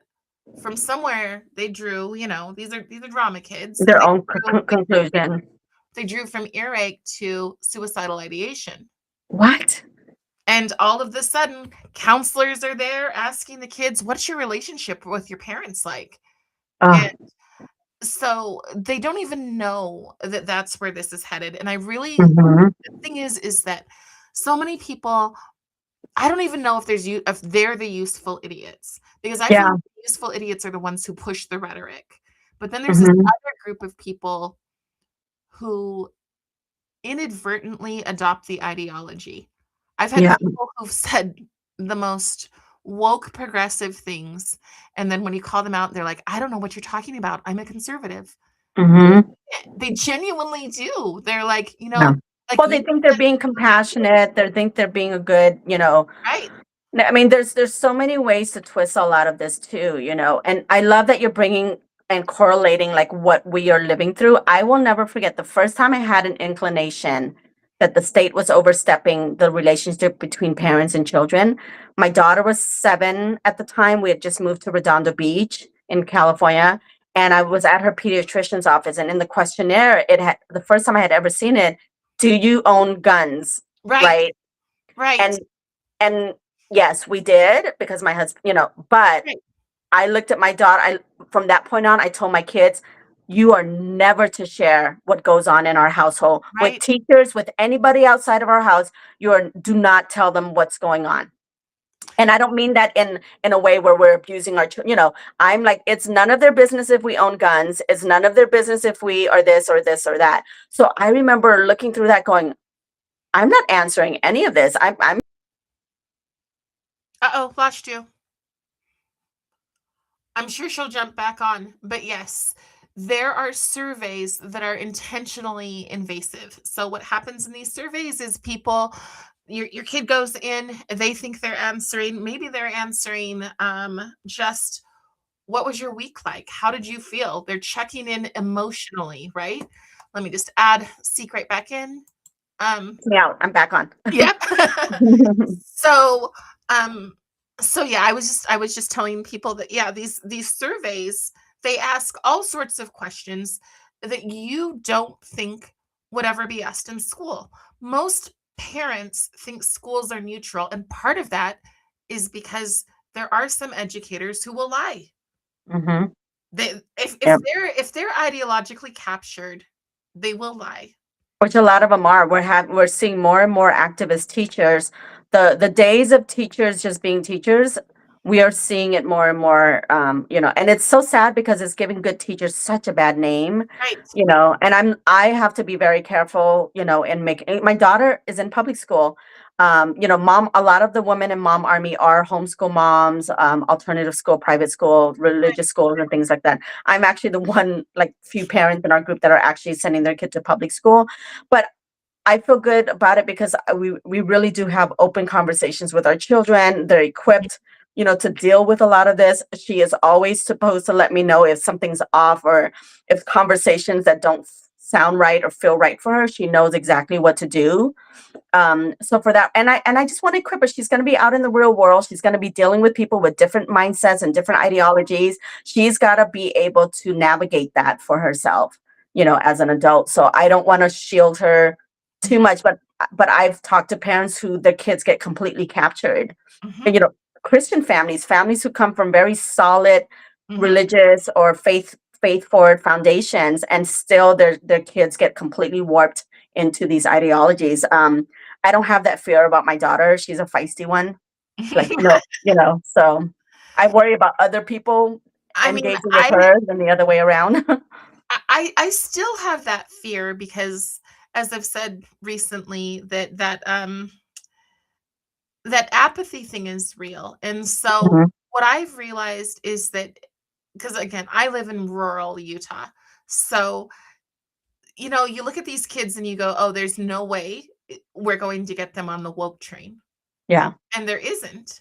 from somewhere they drew, these are drama kids. Their own conclusion. They drew from earache to suicidal ideation. What? And all of the sudden, counselors are there asking the kids, "What's your relationship with your parents like?" And Oh, so they don't even know that that's where this is headed. And I really, mhm. the thing is that so many people, I don't even know if they're the useful idiots, because I feel Yeah. like the useful idiots are the ones who push the rhetoric. But then there's this Mhm. other group of people who inadvertently adopt the ideology. I've had Yeah. people who've said the most woke progressive things, and then when you call them out, they're like, "I don't know what you're talking about. I'm a conservative." Mhm. They genuinely do. They're like, Yeah. like Well, they you think they're said, being compassionate. They think they're being a good, right, I mean, there's so many ways to twist a lot of this too, and I love that you're bringing and correlating like what we are living through. I will never forget the first time I had an inclination that the state was overstepping the relationship between parents and children. My daughter was 7 at the time. We had just moved to Redondo Beach in California, and I was at her pediatrician's office. And in the questionnaire, it had the first time I had ever seen it. Do you own guns? right, Right? right, And and yes, we did because my husband, but right, I looked at my daughter. From that point on, I told my kids, you are never to share what goes on in our household with right. teachers, with anybody outside of our house. Do not tell them what's going on. And I don't mean that in a way where we're abusing our children. I'm like, it's none of their business if we own guns. It's none of their business if we are this or this or that. So I remember looking through that, going, I'm not answering any of this. I'm Uh-oh, lost you. I'm sure she'll jump back on. But yes, there are surveys that are intentionally invasive. So what happens in these surveys is your kid goes in, they think they're answering, maybe they're answering just what was your week like? How did you feel? They're checking in emotionally, right? Let me just add Seek right back in. Um, out. I'm back on. yep. So, um, so yeah, I was just telling people that, yeah, these surveys, they ask all sorts of questions that you don't think would ever be asked in school. Most parents think schools are neutral, and part of that is because there are some educators who will lie. Hmm. They if Yep. they're ideologically captured, they will lie. Which a lot of them are. We're seeing more and more activist teachers. The days of teachers just being teachers, we are seeing it more and more. And it's so sad because it's giving good teachers such a bad name. Right, And I have to be very careful. In making my daughter is in public school. Mom, a lot of the women in Mom Army are homeschool moms, alternative school, private school, right. religious schools, and things like that. I'm actually the one, like, few parents in our group that are actually sending their kid to public school. But I feel good about it because we really do have open conversations with our children. They're equipped, to deal with a lot of this. She is always supposed to let me know if something's off or if conversations that don't sound right or feel right for her. She knows exactly what to do. So for that, and I just want to equip her. She's going to be out in the real world. She's going to be dealing with people with different mindsets and different ideologies. She's got to be able to navigate that for herself, as an adult. So I don't want to shield her too Mhm, much, but I've talked to parents who their kids get completely captured. mhm, And, Christian families who come from very solid mhm. religious or faith forward foundations, and still their kids get completely warped into these ideologies. I don't have that fear about my daughter. She's a feisty one. Like, no, so I worry about other people I mean, engaging with her than the other way around. I still have that fear because, as I've said recently, that apathy thing is real. And so Mhm. what I've realized is that, because again, I live in rural Utah. So, you look at these kids and you go, "Oh, there's no way we're going to get them on the woke train." Yeah, And there isn't.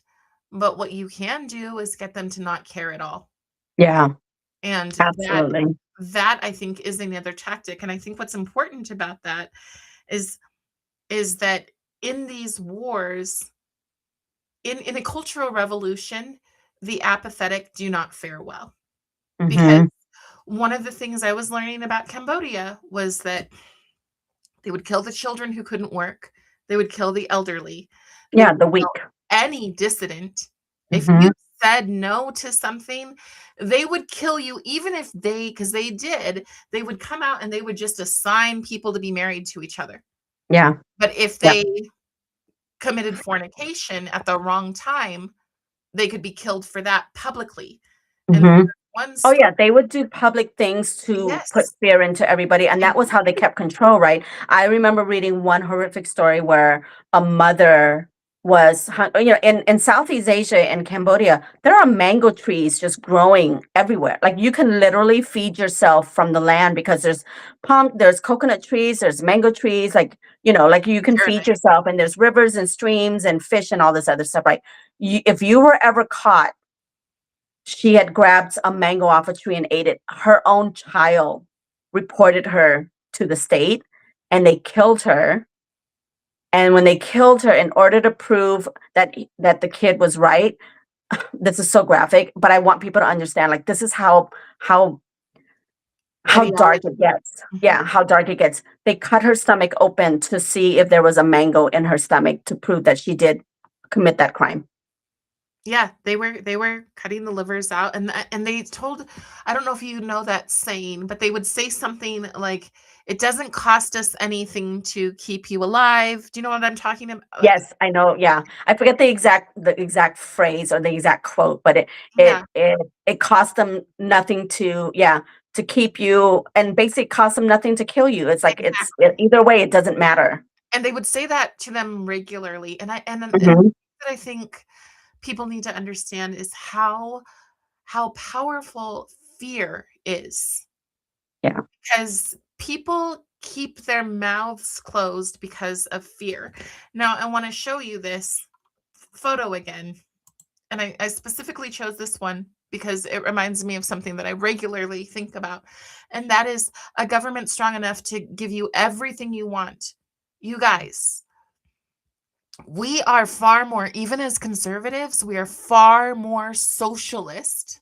But what you can do is get them to not care at all. yeah, And that absolutely. that I think is another tactic. And I think what's important about that is is that in these wars, in a cultural revolution, the apathetic do not fare well. Because Mhm. one of the things I was learning about Cambodia was that they would kill the children who couldn't work. They would kill the elderly. They Yeah, would the kill weak. any dissident. If you Mhm. said no to something, they would kill you, even if because they did, they would come out and they would just assign people to be married to each other. Yeah. But if Yep. they committed fornication at the wrong time, they could be killed for that publicly. And Mhm. one Oh, story, yeah, they would do public things to put yes, fear into everybody, and that was how they kept control, right? I remember reading one horrific story where a mother was in Southeast Asia, in Cambodia, there are mango trees just growing everywhere. Like, you can literally feed yourself from the land because there's coconut trees, there's mango trees, like, like you can feed yourself, and there's rivers and streams and fish and all this other stuff, right? If you were ever caught, she had grabbed a mango off a tree and ate it. Her own child reported her to the state, and they killed her. And when they killed her, in order to prove that the kid was right, this is so graphic, but I want people to understand, like, this is how how dark ideology. it gets. Mhm. Yeah, how dark it gets. They cut her stomach open to see if there was a mango in her stomach to prove that she did commit that crime. Yeah, they were cutting the livers out, and they told, I don't know if you know that saying, but they would say something like, "It doesn't cost us anything to keep you alive." Do you know what I'm talking about? Yes, I know, yeah. I forget the exact phrase or the exact quote, but it it Yeah, it it cost them nothing to, yeah, to keep you, and basically cost them nothing to kill you. It's like exactly. either way, it doesn't matter. And they would say that to them regularly, and Mhm. that I think people need to understand is how powerful fear is. Yeah. Because people keep their mouths closed because of fear. Now, I want to show you this photo again. And I specifically chose this one because it reminds me of something that I regularly think about. And that is a government strong enough to give you everything you want. You guys, we are far more, even as conservatives, we are far more socialist.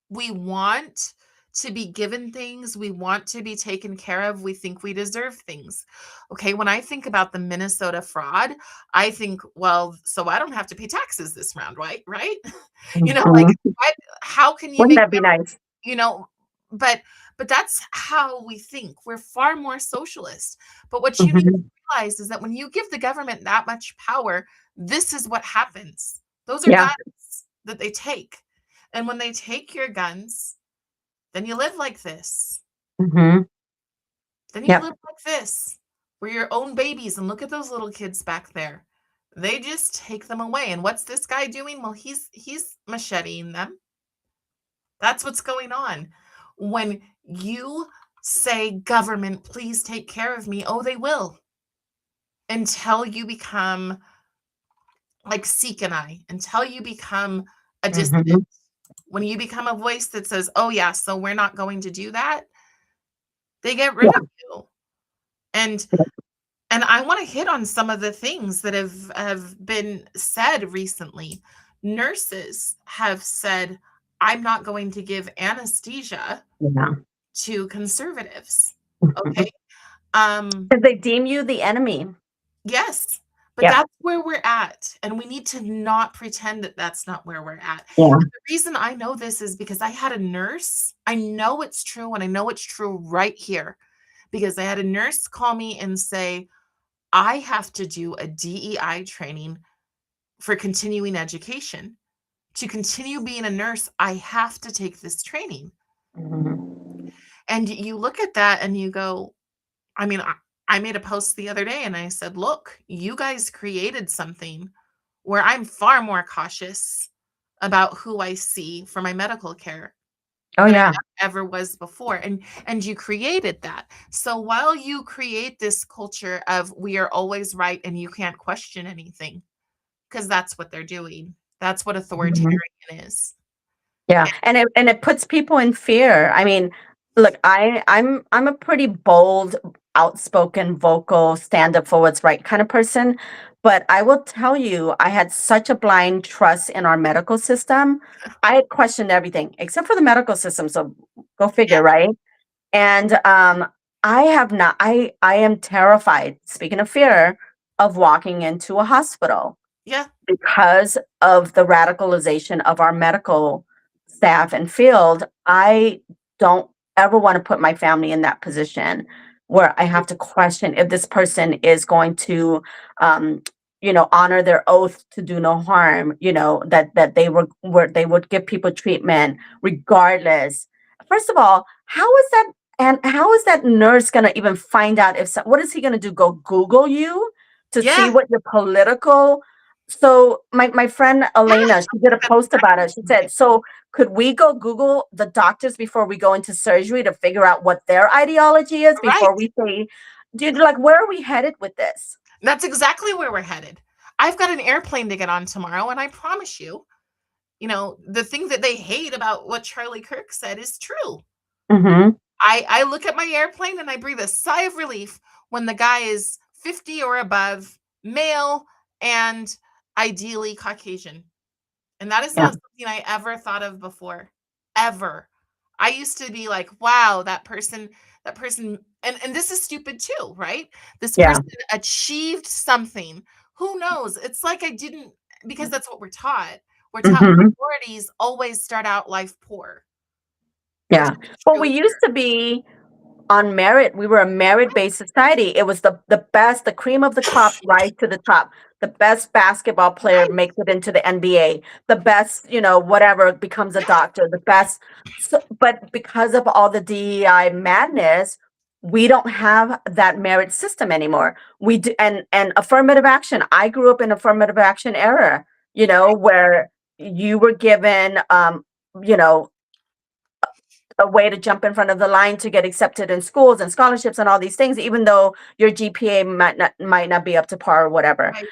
We want to be given things. We want to be taken care of. We think we deserve things. Okay, when I think about the Minnesota fraud, I think, well, so I don't have to pay taxes this round, right? Right? Like, Mhm. what, how can you Wouldn't make, that be nice? you know, but that's how we think. We're far more socialist. But what you need to Mhm. realize is that when you give the government that much power, this is what happens. Those are Yeah. guns that they take. And when they take your guns, then you live like this. Mhm. Then you Yep. live like this. We're your own babies, and look at those little kids back there. They just take them away. And what's this guy doing? Well, he's macheting them. That's what's going on. When you say, government, please take care of me, oh, they will. Until you become like Seek and I, until you become a dissident. Mhm. When you become a voice that says, oh, yeah, so we're not going to do that, they get rid Yeah. of you. And I want to hit on some of the things that have been said recently. Nurses have said, I'm not going to give anesthesia Yeah. to conservatives. Mhm. Okay. Um, 'Cause they deem you the enemy. yes, but Yep. that's where we're at, and we need to not pretend that that's not where we're at. Yeah. And the reason I know this is because I had a nurse. I know it's true, and I know it's true right here because I had a nurse call me and say, I have to do a DEI training for continuing education. To continue being a nurse, I have to take this training. Mhm. And you look at that and you go, I mean, I made a post the other day and I said, look, you guys created something where I'm far more cautious about who I see for my medical care Oh, than I yeah. ever was before. And you created that. So while you create this culture of we are always right and you can't question anything, because that's what they're doing. That's what Mhm. authoritarian is. Yeah, and it puts people in fear. I mean, look, I'm a pretty bold outspoken, vocal, stand up for what's right kind of person. But I will tell you, I had such a blind trust in our medical system. I had questioned everything except for the medical system. So go Yeah, figure, right? And I have not. I am terrified. Speaking of fear, of walking into a hospital yeah, because of the radicalization of our medical staff and field. I don't ever want to put my family in that position where I have to question if this person is going to, um, honor their oath to do no harm. That they would give people treatment regardless. First of all, how is that nurse going to even find out what is he going to do? Go Google you to see yeah, what your political. So my friend yeah. Elena, she did a That's post about it. She exactly said, right. "So could we go Google the doctors before we go into surgery to figure out what their ideology is Right. before we say, dude, like where are we headed with this?" That's exactly where we're headed. I've got an airplane to get on tomorrow, and I promise you, the thing that they hate about what Charlie Kirk said is true. Mm-hmm. I look at my airplane and I breathe a sigh of relief when the guy is 50 or above, male, and ideally Caucasian. And that is Yeah. not something I ever thought of before. Ever. I used to be like, wow, that person, and this is stupid too, right? This Yeah. person achieved something. Who knows? It's like I didn't, because that's what we're taught. We're taught Mm-hmm. minorities always start out life poor, which Yeah. isn't Well, true we used either. to be on merit. We were a merit-based society. It was the best, the cream of the crop rise to the top. The best basketball player Right. makes it into the NBA. The best, whatever becomes a Yeah. doctor. The best. So, but because of all the DEI madness, we don't have that merit system anymore. We do, and affirmative action. I grew up in affirmative action era, where you were given, you know, a way to jump in front of the line to get accepted in schools and scholarships and all these things, even though your GPA might not be up to par or whatever. Right.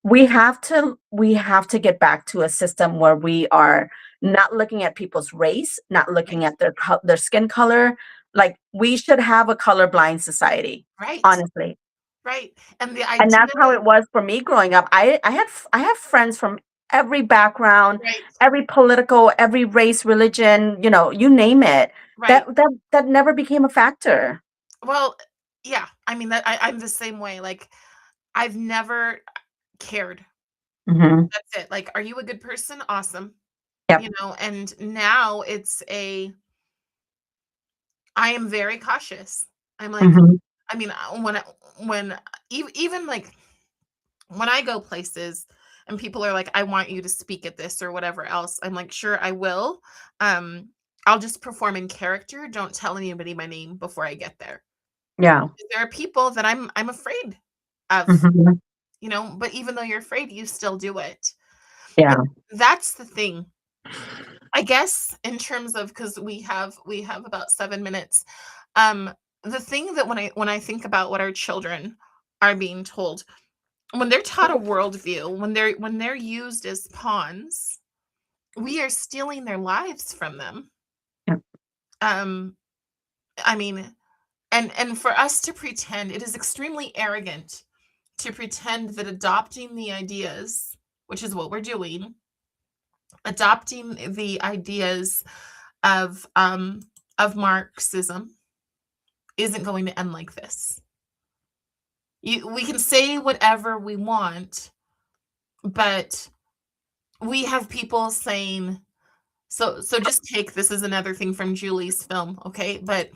We have to get back to a system where we are not looking at people's race, not looking Right. at their skin color. Like we should have a colorblind society, Right. honestly. Right. And the And idea, that's how it was for me growing up. I have friends from every background, right. every political, every race, religion, you name it. Right. That never became a factor. Well, yeah. I mean that I'm the same way. Like I've never cared. Mhm. That's it. Like, are you a good person? Awesome. Yep. And now I am very cautious. I'm like, Mhm. I mean, when even like when I go places and people are like, I want you to speak at this or whatever else, I'm like, sure, I will. Um, I'll just perform in character. Don't tell anybody my name before I get there. Yeah. There are people that I'm afraid of, Mhm. but even though you're afraid, you still do it. Yeah. And that's the thing. I guess in terms of because we have about 7 minutes. Um, the thing that when I think about what our children are being told, when they're taught a worldview, when they're used as pawns, we are stealing their lives from them. Yep. Um, I mean, and for us to pretend, it is extremely arrogant to pretend that adopting the ideas, which is what we're doing, adopting the ideas of um of Marxism isn't going to end like this. We can say whatever we want, but we have people saying, so just take this is another thing from Julie's film, okay? But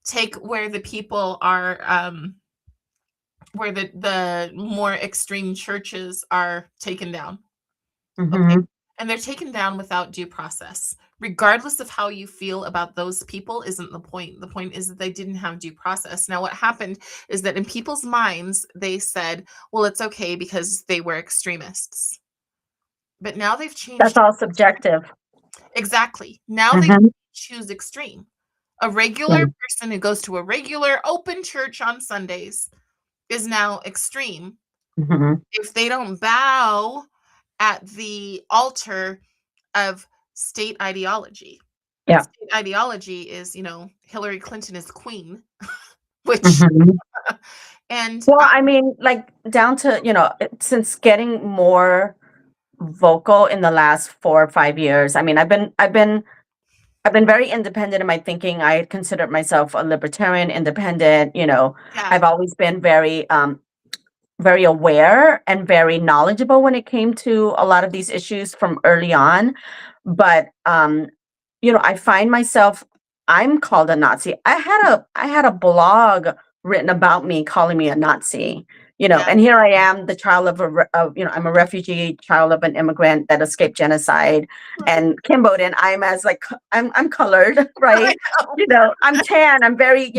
take where the people are where the more extreme churches are taken down. Okay. Mhm. And they're taken down without due process. Regardless of how you feel about those people isn't the point. The point is that they didn't have due process. Now, what happened is that in people's minds, they said, well, it's okay because they were extremists. But now they've That's changed. all subjective. Exactly. Now they Mhm. choose extreme. A regular Yeah. person who goes to a regular open church on Sundays is now extreme Mhm. if they don't bow at the altar of state ideology. Yeah. State ideology is, Hillary Clinton is queen. which Mhm. and Well, I mean, like, down to, since getting more vocal in the last 4 or 5 years, I mean, I've been very independent in my thinking. I consider myself a libertarian, independent, yeah, I've always been very aware and very knowledgeable when it came to a lot of these issues from early on. But I find myself I'm called a Nazi. I had a blog written about me calling me a Nazi. yeah, And here I am, the child I'm a refugee, child of an immigrant that escaped genocide right. and Cambodian. I'm colored, I right? know. I'm tan, I'm very,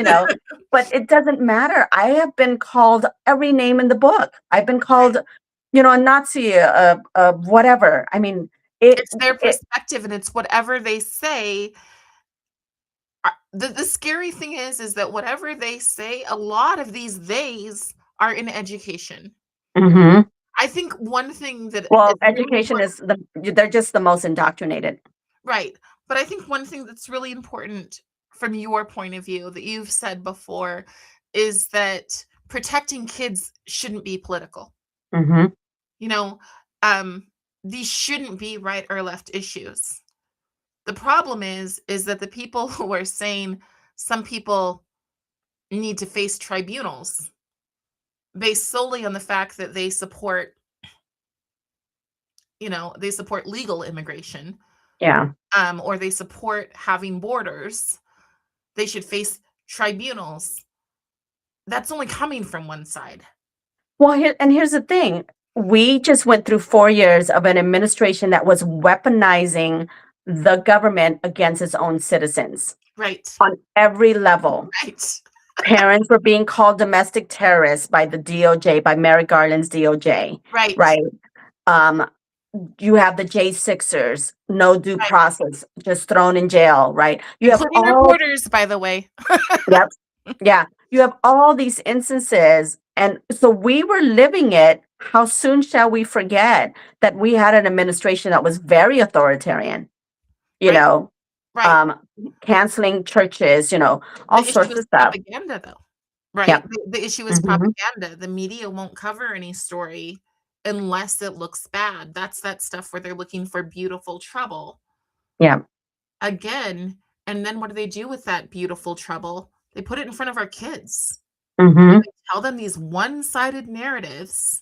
but it doesn't matter. I have been called every name in the book. I've been called, a Nazi, whatever. I mean, it, It's their it, perspective, and it's whatever they say. The scary thing is that whatever they say, a lot of these "theys" are in education. mhm. I think one thing that is Well, really education important. is they're just the most indoctrinated. Right, but I think one thing that's really important from your point of view that you've said before is that protecting kids shouldn't be political. Mhm. You know, um, these shouldn't be right or left issues. The problem is that the people who are saying some people need to face tribunals based solely on the fact that they support legal immigration, Yeah. or they support having borders, they should face tribunals. That's only coming from one side. Well, here's the thing. We just went through 4 years of an administration that was weaponizing the government against its own citizens Right. on every level. Right. Parents were being called domestic terrorists by the DOJ, by Merrick Garland's DOJ, Right. right? Um, you have the J6ers, no due Right. process, just thrown in jail, right? You have Including all reporters, by the way. Yep. Yeah, you have all these instances, and so we were living it. How soon shall we forget that we had an administration that was very authoritarian, you Right. know, Right. um, canceling churches, all The issue sorts is of stuff. propaganda, though. Right? Yep. The issue is Mhm. propaganda. The media won't cover any story unless it looks bad. That's that stuff where they're looking for beautiful trouble. Yeah. Again, and then what do they do with that beautiful trouble? They put it in front of our kids. Mhm. They tell them these one-sided narratives,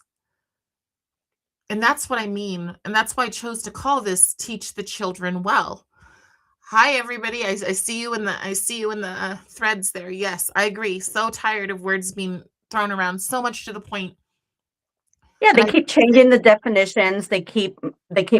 and that's what I mean, and that's why I chose to call this "Teach the Children Well." Hi, everybody. I see you in the threads there. Yes, I agree. So tired of words being thrown around so much to the point. Yeah, And they I keep think that changing the definitions. They keep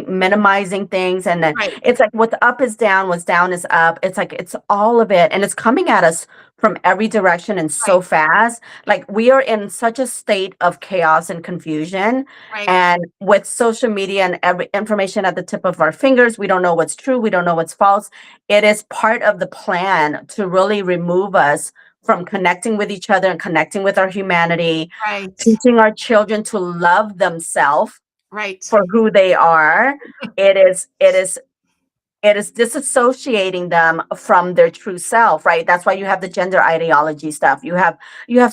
minimizing things, and then right, it's like what's up is down, what's down is up. It's like it's all of it, and it's coming at us from every direction and right, so fast. Like we are in such a state of chaos and confusion, right, and with social media and every information at the tip of our fingers, we don't know what's true, we don't know what's false. It is part of the plan to really remove us from connecting with each other and connecting with our humanity, right, teaching our children to love themselves right, for who they are. It is disassociating them from their true self, right? That's why you have the gender ideology stuff. You have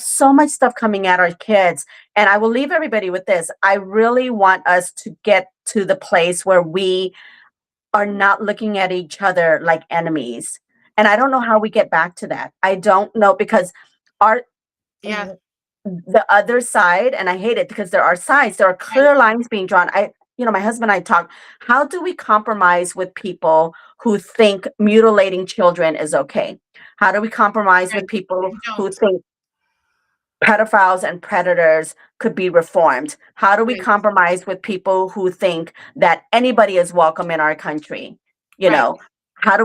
so much stuff coming at our kids. And I will leave everybody with this. I really want us to get to the place where we are not looking at each other like enemies. And I don't know how we get back to that. I don't know because our yeah, the other side, and I hate it because there are sides, there are right, clear lines being drawn. My husband and I talk, how do we compromise with people who think mutilating children is okay? How do we compromise with right. people You who don't. think pedophiles and predators could be reformed? How do we Right, compromise with people who think that anybody is welcome in our country? You right. know, how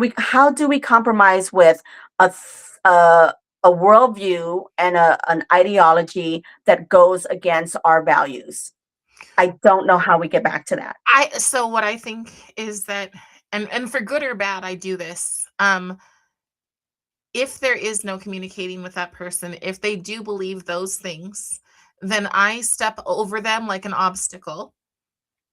do we compromise with a th- a worldview and an ideology that goes against our values? I don't know how we get back to that. So what I think is that, and for good or bad, I do this. If there is no communicating with that person, if they do believe those things, then I step over them like an obstacle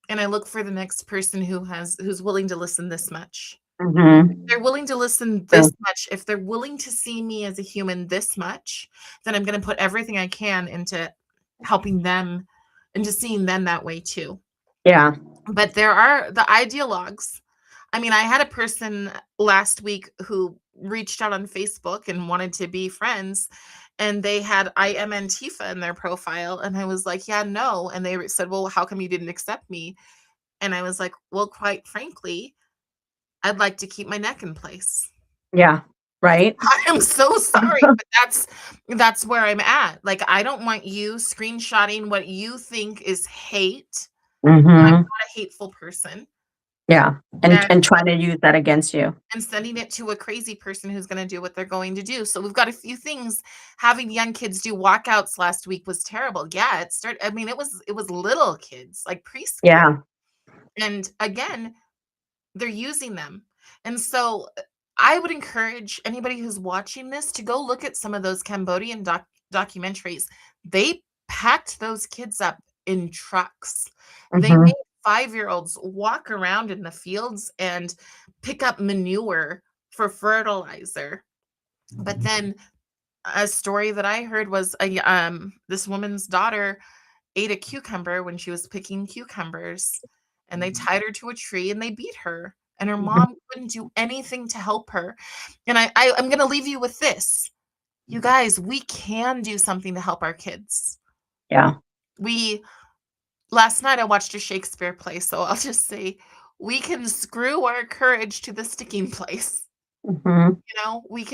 and I look for the next person who's willing to listen this much. Mhm. They're willing to listen this True. much, if they're willing to see me as a human this much, then I'm gonna put everything I can into helping them, into seeing them that way too. Yeah. But there are the ideologues. I mean, I had a person last week who reached out on Facebook and wanted to be friends, and they had I am Antifa in their profile, and I was like, "Yeah, no," and they said, "Well, how come you didn't accept me?" And I was like, "Well, quite frankly, I'd like to keep my neck in place." Yeah. Right? I am so sorry, but that's where I'm at. Like, I don't want you screenshotting what you think is hate. I'm Mhm. not a hateful person. Yeah. And And trying to use that against you. sending it to a crazy person who's gonna do what they're going to do. So we've got a few things. Having young kids do walkouts last week was terrible. Yeah, I mean, it was little kids, like preschool. Yeah. And again, they're using them. And so I would encourage anybody who's watching this to go look at some of those Cambodian documentaries. They packed those kids up in trucks. They made Mhm. 5-year-olds walk around in the fields and pick up manure for fertilizer. But then a story that I heard was this woman's daughter ate a cucumber when she was picking cucumbers, and they tied her to a tree and they beat her, and her Mhm. mom couldn't do anything to help her. And I'm gonna leave you with this. You guys, we can do something to help our kids. Yeah. We Last night I watched a Shakespeare play, so I'll just say we can screw our courage to the sticking place. Mhm. We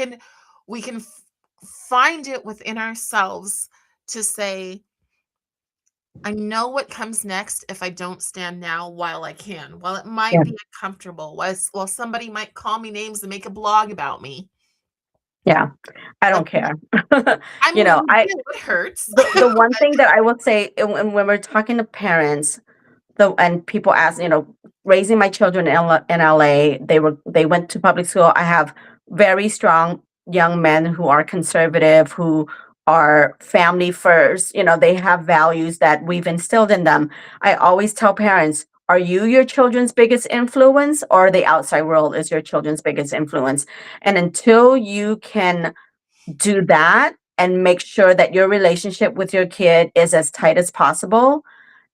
can find it within ourselves to say, I know what comes next if I don't stand now while I can. While it might Yeah. be uncomfortable, while somebody might call me names and make a blog about me. Yeah. I don't Okay. care. I You mean, know, you I know, it hurts. the one thing that I will say, when we're talking to parents, and people ask, raising my children in LA, they went to public school. I have very strong young men who are conservative, who are family first. They have values that we've instilled in them. I always tell parents, are you your children's biggest influence, or the outside world is your children's biggest influence? And until you can do that and make sure that your relationship with your kid is as tight as possible,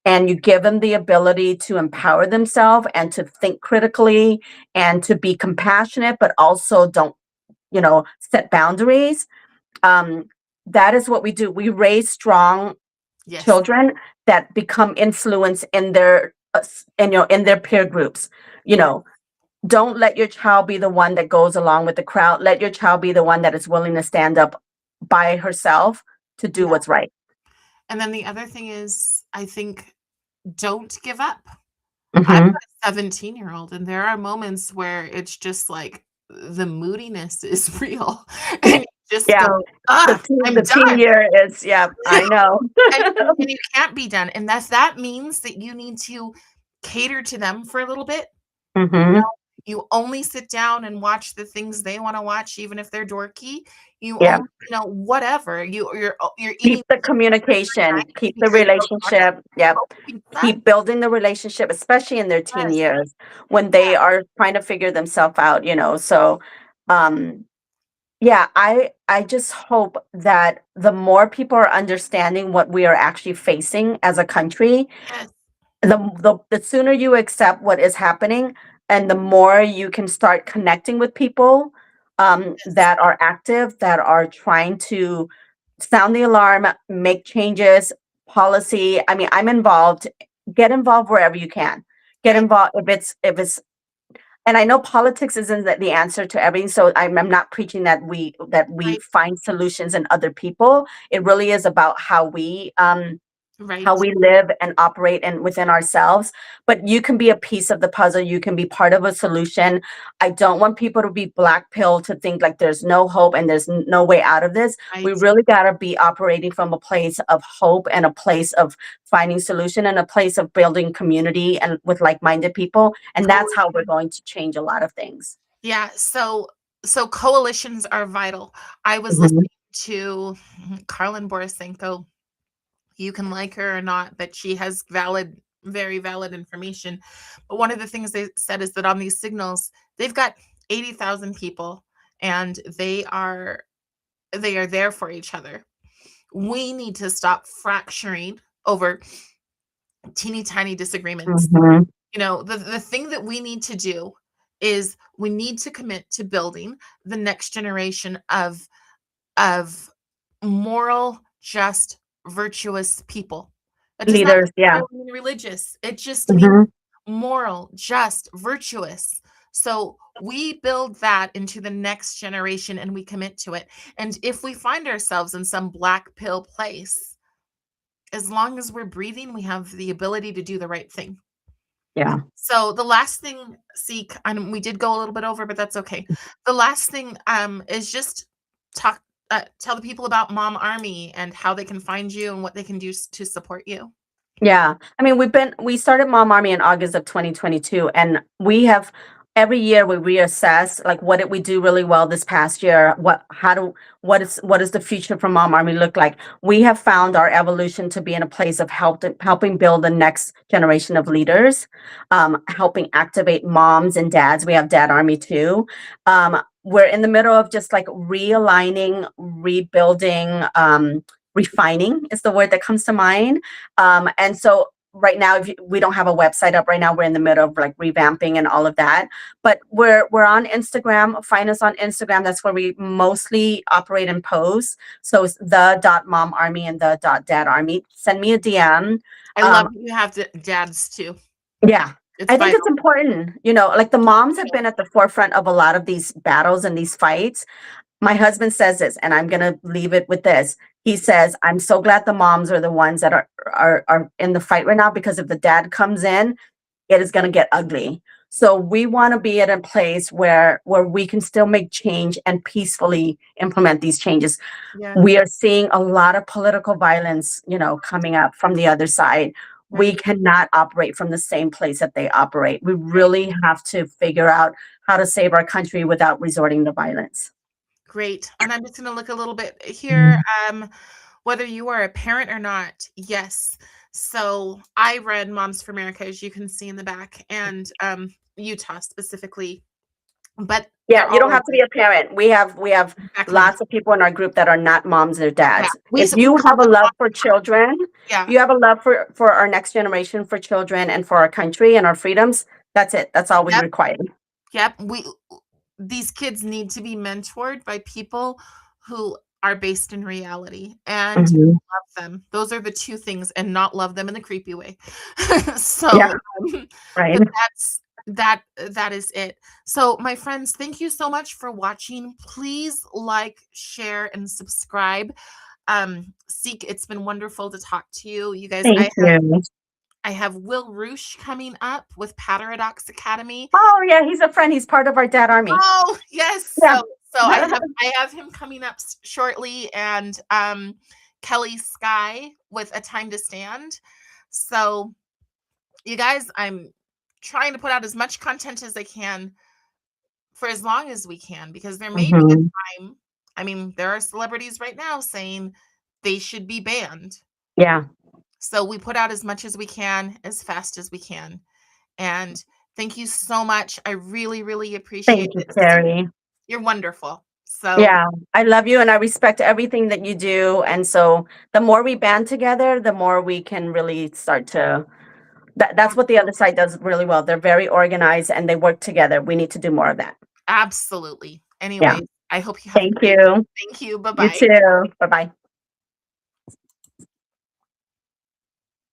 and you give them the ability to empower themselves and to think critically and to be compassionate, but also don't, set boundaries. um, that is what we do. We raise strong Yes, children that become influence in their in their peer groups. you yes, know don't let your child be the one that goes along with the crowd. Let your child be the one that is willing to stand up by herself to do yeah. what's right. And then the other thing is, I think, don't give up. I've Hmm. got a 17-year-old, and there are moments where it's just like the moodiness is real, and you just Yeah. go, the "Ah, teen I'm the teen done." year is, yeah, I know. And you can't be done, and that means that you need to cater to them for a little bit. You know, Hmm. you only sit down and watch the things they wanna watch, even if they're dorky. You Yeah. only whatever. You're eating Keep the pizza every communication, night keep the because you're watching relationship. Yep. pizza? Keep building the relationship, especially in their teen Yes. years when they are trying to figure themselves out. So, um, yeah, I just hope that the more people are understanding what we are actually facing as a country, Yes. the sooner you accept what is happening, and the more you can start connecting with people, Yes. that are active, that are trying to sound the alarm, make changes, policy. I mean, I'm involved. Get involved wherever you can. Get Right. involved if it's and I know politics isn't the answer to everything. So I'm not preaching that we Right. find solutions in other people. It really is about how Right. we live and operate and within ourselves. But you can be a piece of the puzzle. You can be part of a solution. I don't want people to be black pilled to think like there's no hope and there's no way out of this. We Right. really got to be operating from a place of hope and a place of finding solution and a place of building community and with like-minded people. And that's how we're Coalition. going to change a lot of things. Yeah, so coalitions are vital. I was Mhm. listening to Carlin Borisenko. You can like her or not, but she has very valid information. But one of the things they said is that on these signals, They've got 80,000 people, and they are there for each other. We need to stop fracturing over teeny tiny disagreements. Mhm. The thing that we need to do is we need to commit to building the next generation of moral, just, virtuous people. That does not Leaders, yeah. necessarily mean religious. It just means Mhm. moral, just, virtuous. So we build that into the next generation and we commit to it. And if we find ourselves in some black pill place, as long as we're breathing, we have the ability to do the right thing. Yeah. So the last thing, Seek, and we did go a little bit over, but that's okay. The last thing is just talk tell the people about Mom Army and how they can find you and what they can do to support you. Yeah. I mean, we started Mom Army in August of 2022, and we have every year we reassess, like, what did we do really well this past year? What is the future for Mom Army look like? We have found our evolution to be in a place of helping build the next generation of leaders, helping activate moms and dads. We have Dad Army too. We're in the middle of just like realigning, rebuilding, refining is the word that comes to mind. And so right now, we don't have a website up right now. We're in the middle of like revamping and all of that. But we're on Instagram. Find us on Instagram. That's where we mostly operate and post. So it's the.momarmy and the.dadarmy. Send me a DM. I love Um, that you have dads too. yeah. It's I think it's vital. important, like the moms have been at the forefront of a lot of these battles and these fights. My husband says this, and I'm gonna leave it with this. He says, "I'm so glad the moms are the ones that are in the fight right now, because if the dad comes in, it is gonna get ugly." So we want to be at a place where we can still make change and peacefully implement these changes. Yeah, We are seeing a lot of political violence, coming up from the other side. We right, cannot operate from the same place that they operate. We right. really have to figure out how to save our country without resorting to violence. Great. And I'm just going to look a little bit here. Mhm. Whether you are a parent or not, yes. So I read Moms for America, as you can see in the back, and Utah specifically, but Yeah, they're you all don't have to over. be a parent. We have Exactly. lots of people in our group that are not moms or Yeah. dads. We If we you call have a them love moms. for children, Yeah. you have a love for our next generation, for children, and for our country and our freedoms, that's it. That's all we Yep. require. Yep. These kids need to be mentored by people who are based in reality and Mhm. love them. Those are the two things, and not love them in the creepy way. Yeah, So, right. but that is it. So, my friends, thank you so much for watching. Please like, share, and subscribe. Seek, it's been wonderful to talk to you. You guys, Thank you. I have Will Roosh coming up with Paradox Academy. Oh, yeah, he's a friend. He's part of our dad army. Oh, yes. Yeah. So I have him coming up shortly, and Kelly Sky with A Time to Stand. So you guys, I'm trying to put out as much content as I can for as long as we can, because there may be Mhm. a time. I mean, there are celebrities right now saying they should be banned. Yeah. So we put out as much as we can, as fast as we can. And thank you so much. I really, really appreciate Thank you, it. See, Terry. you're wonderful. So Yeah, I love you and I respect everything that you do. And so the more we band together, the more we can really start to that's what the other absolutely, side does really well. They're very organized and they work together. We need to do more of that. absolutely. Yeah. Anyways, I hope you have a Thank great day. you. Thank you. You Bye-bye. too. Bye-bye.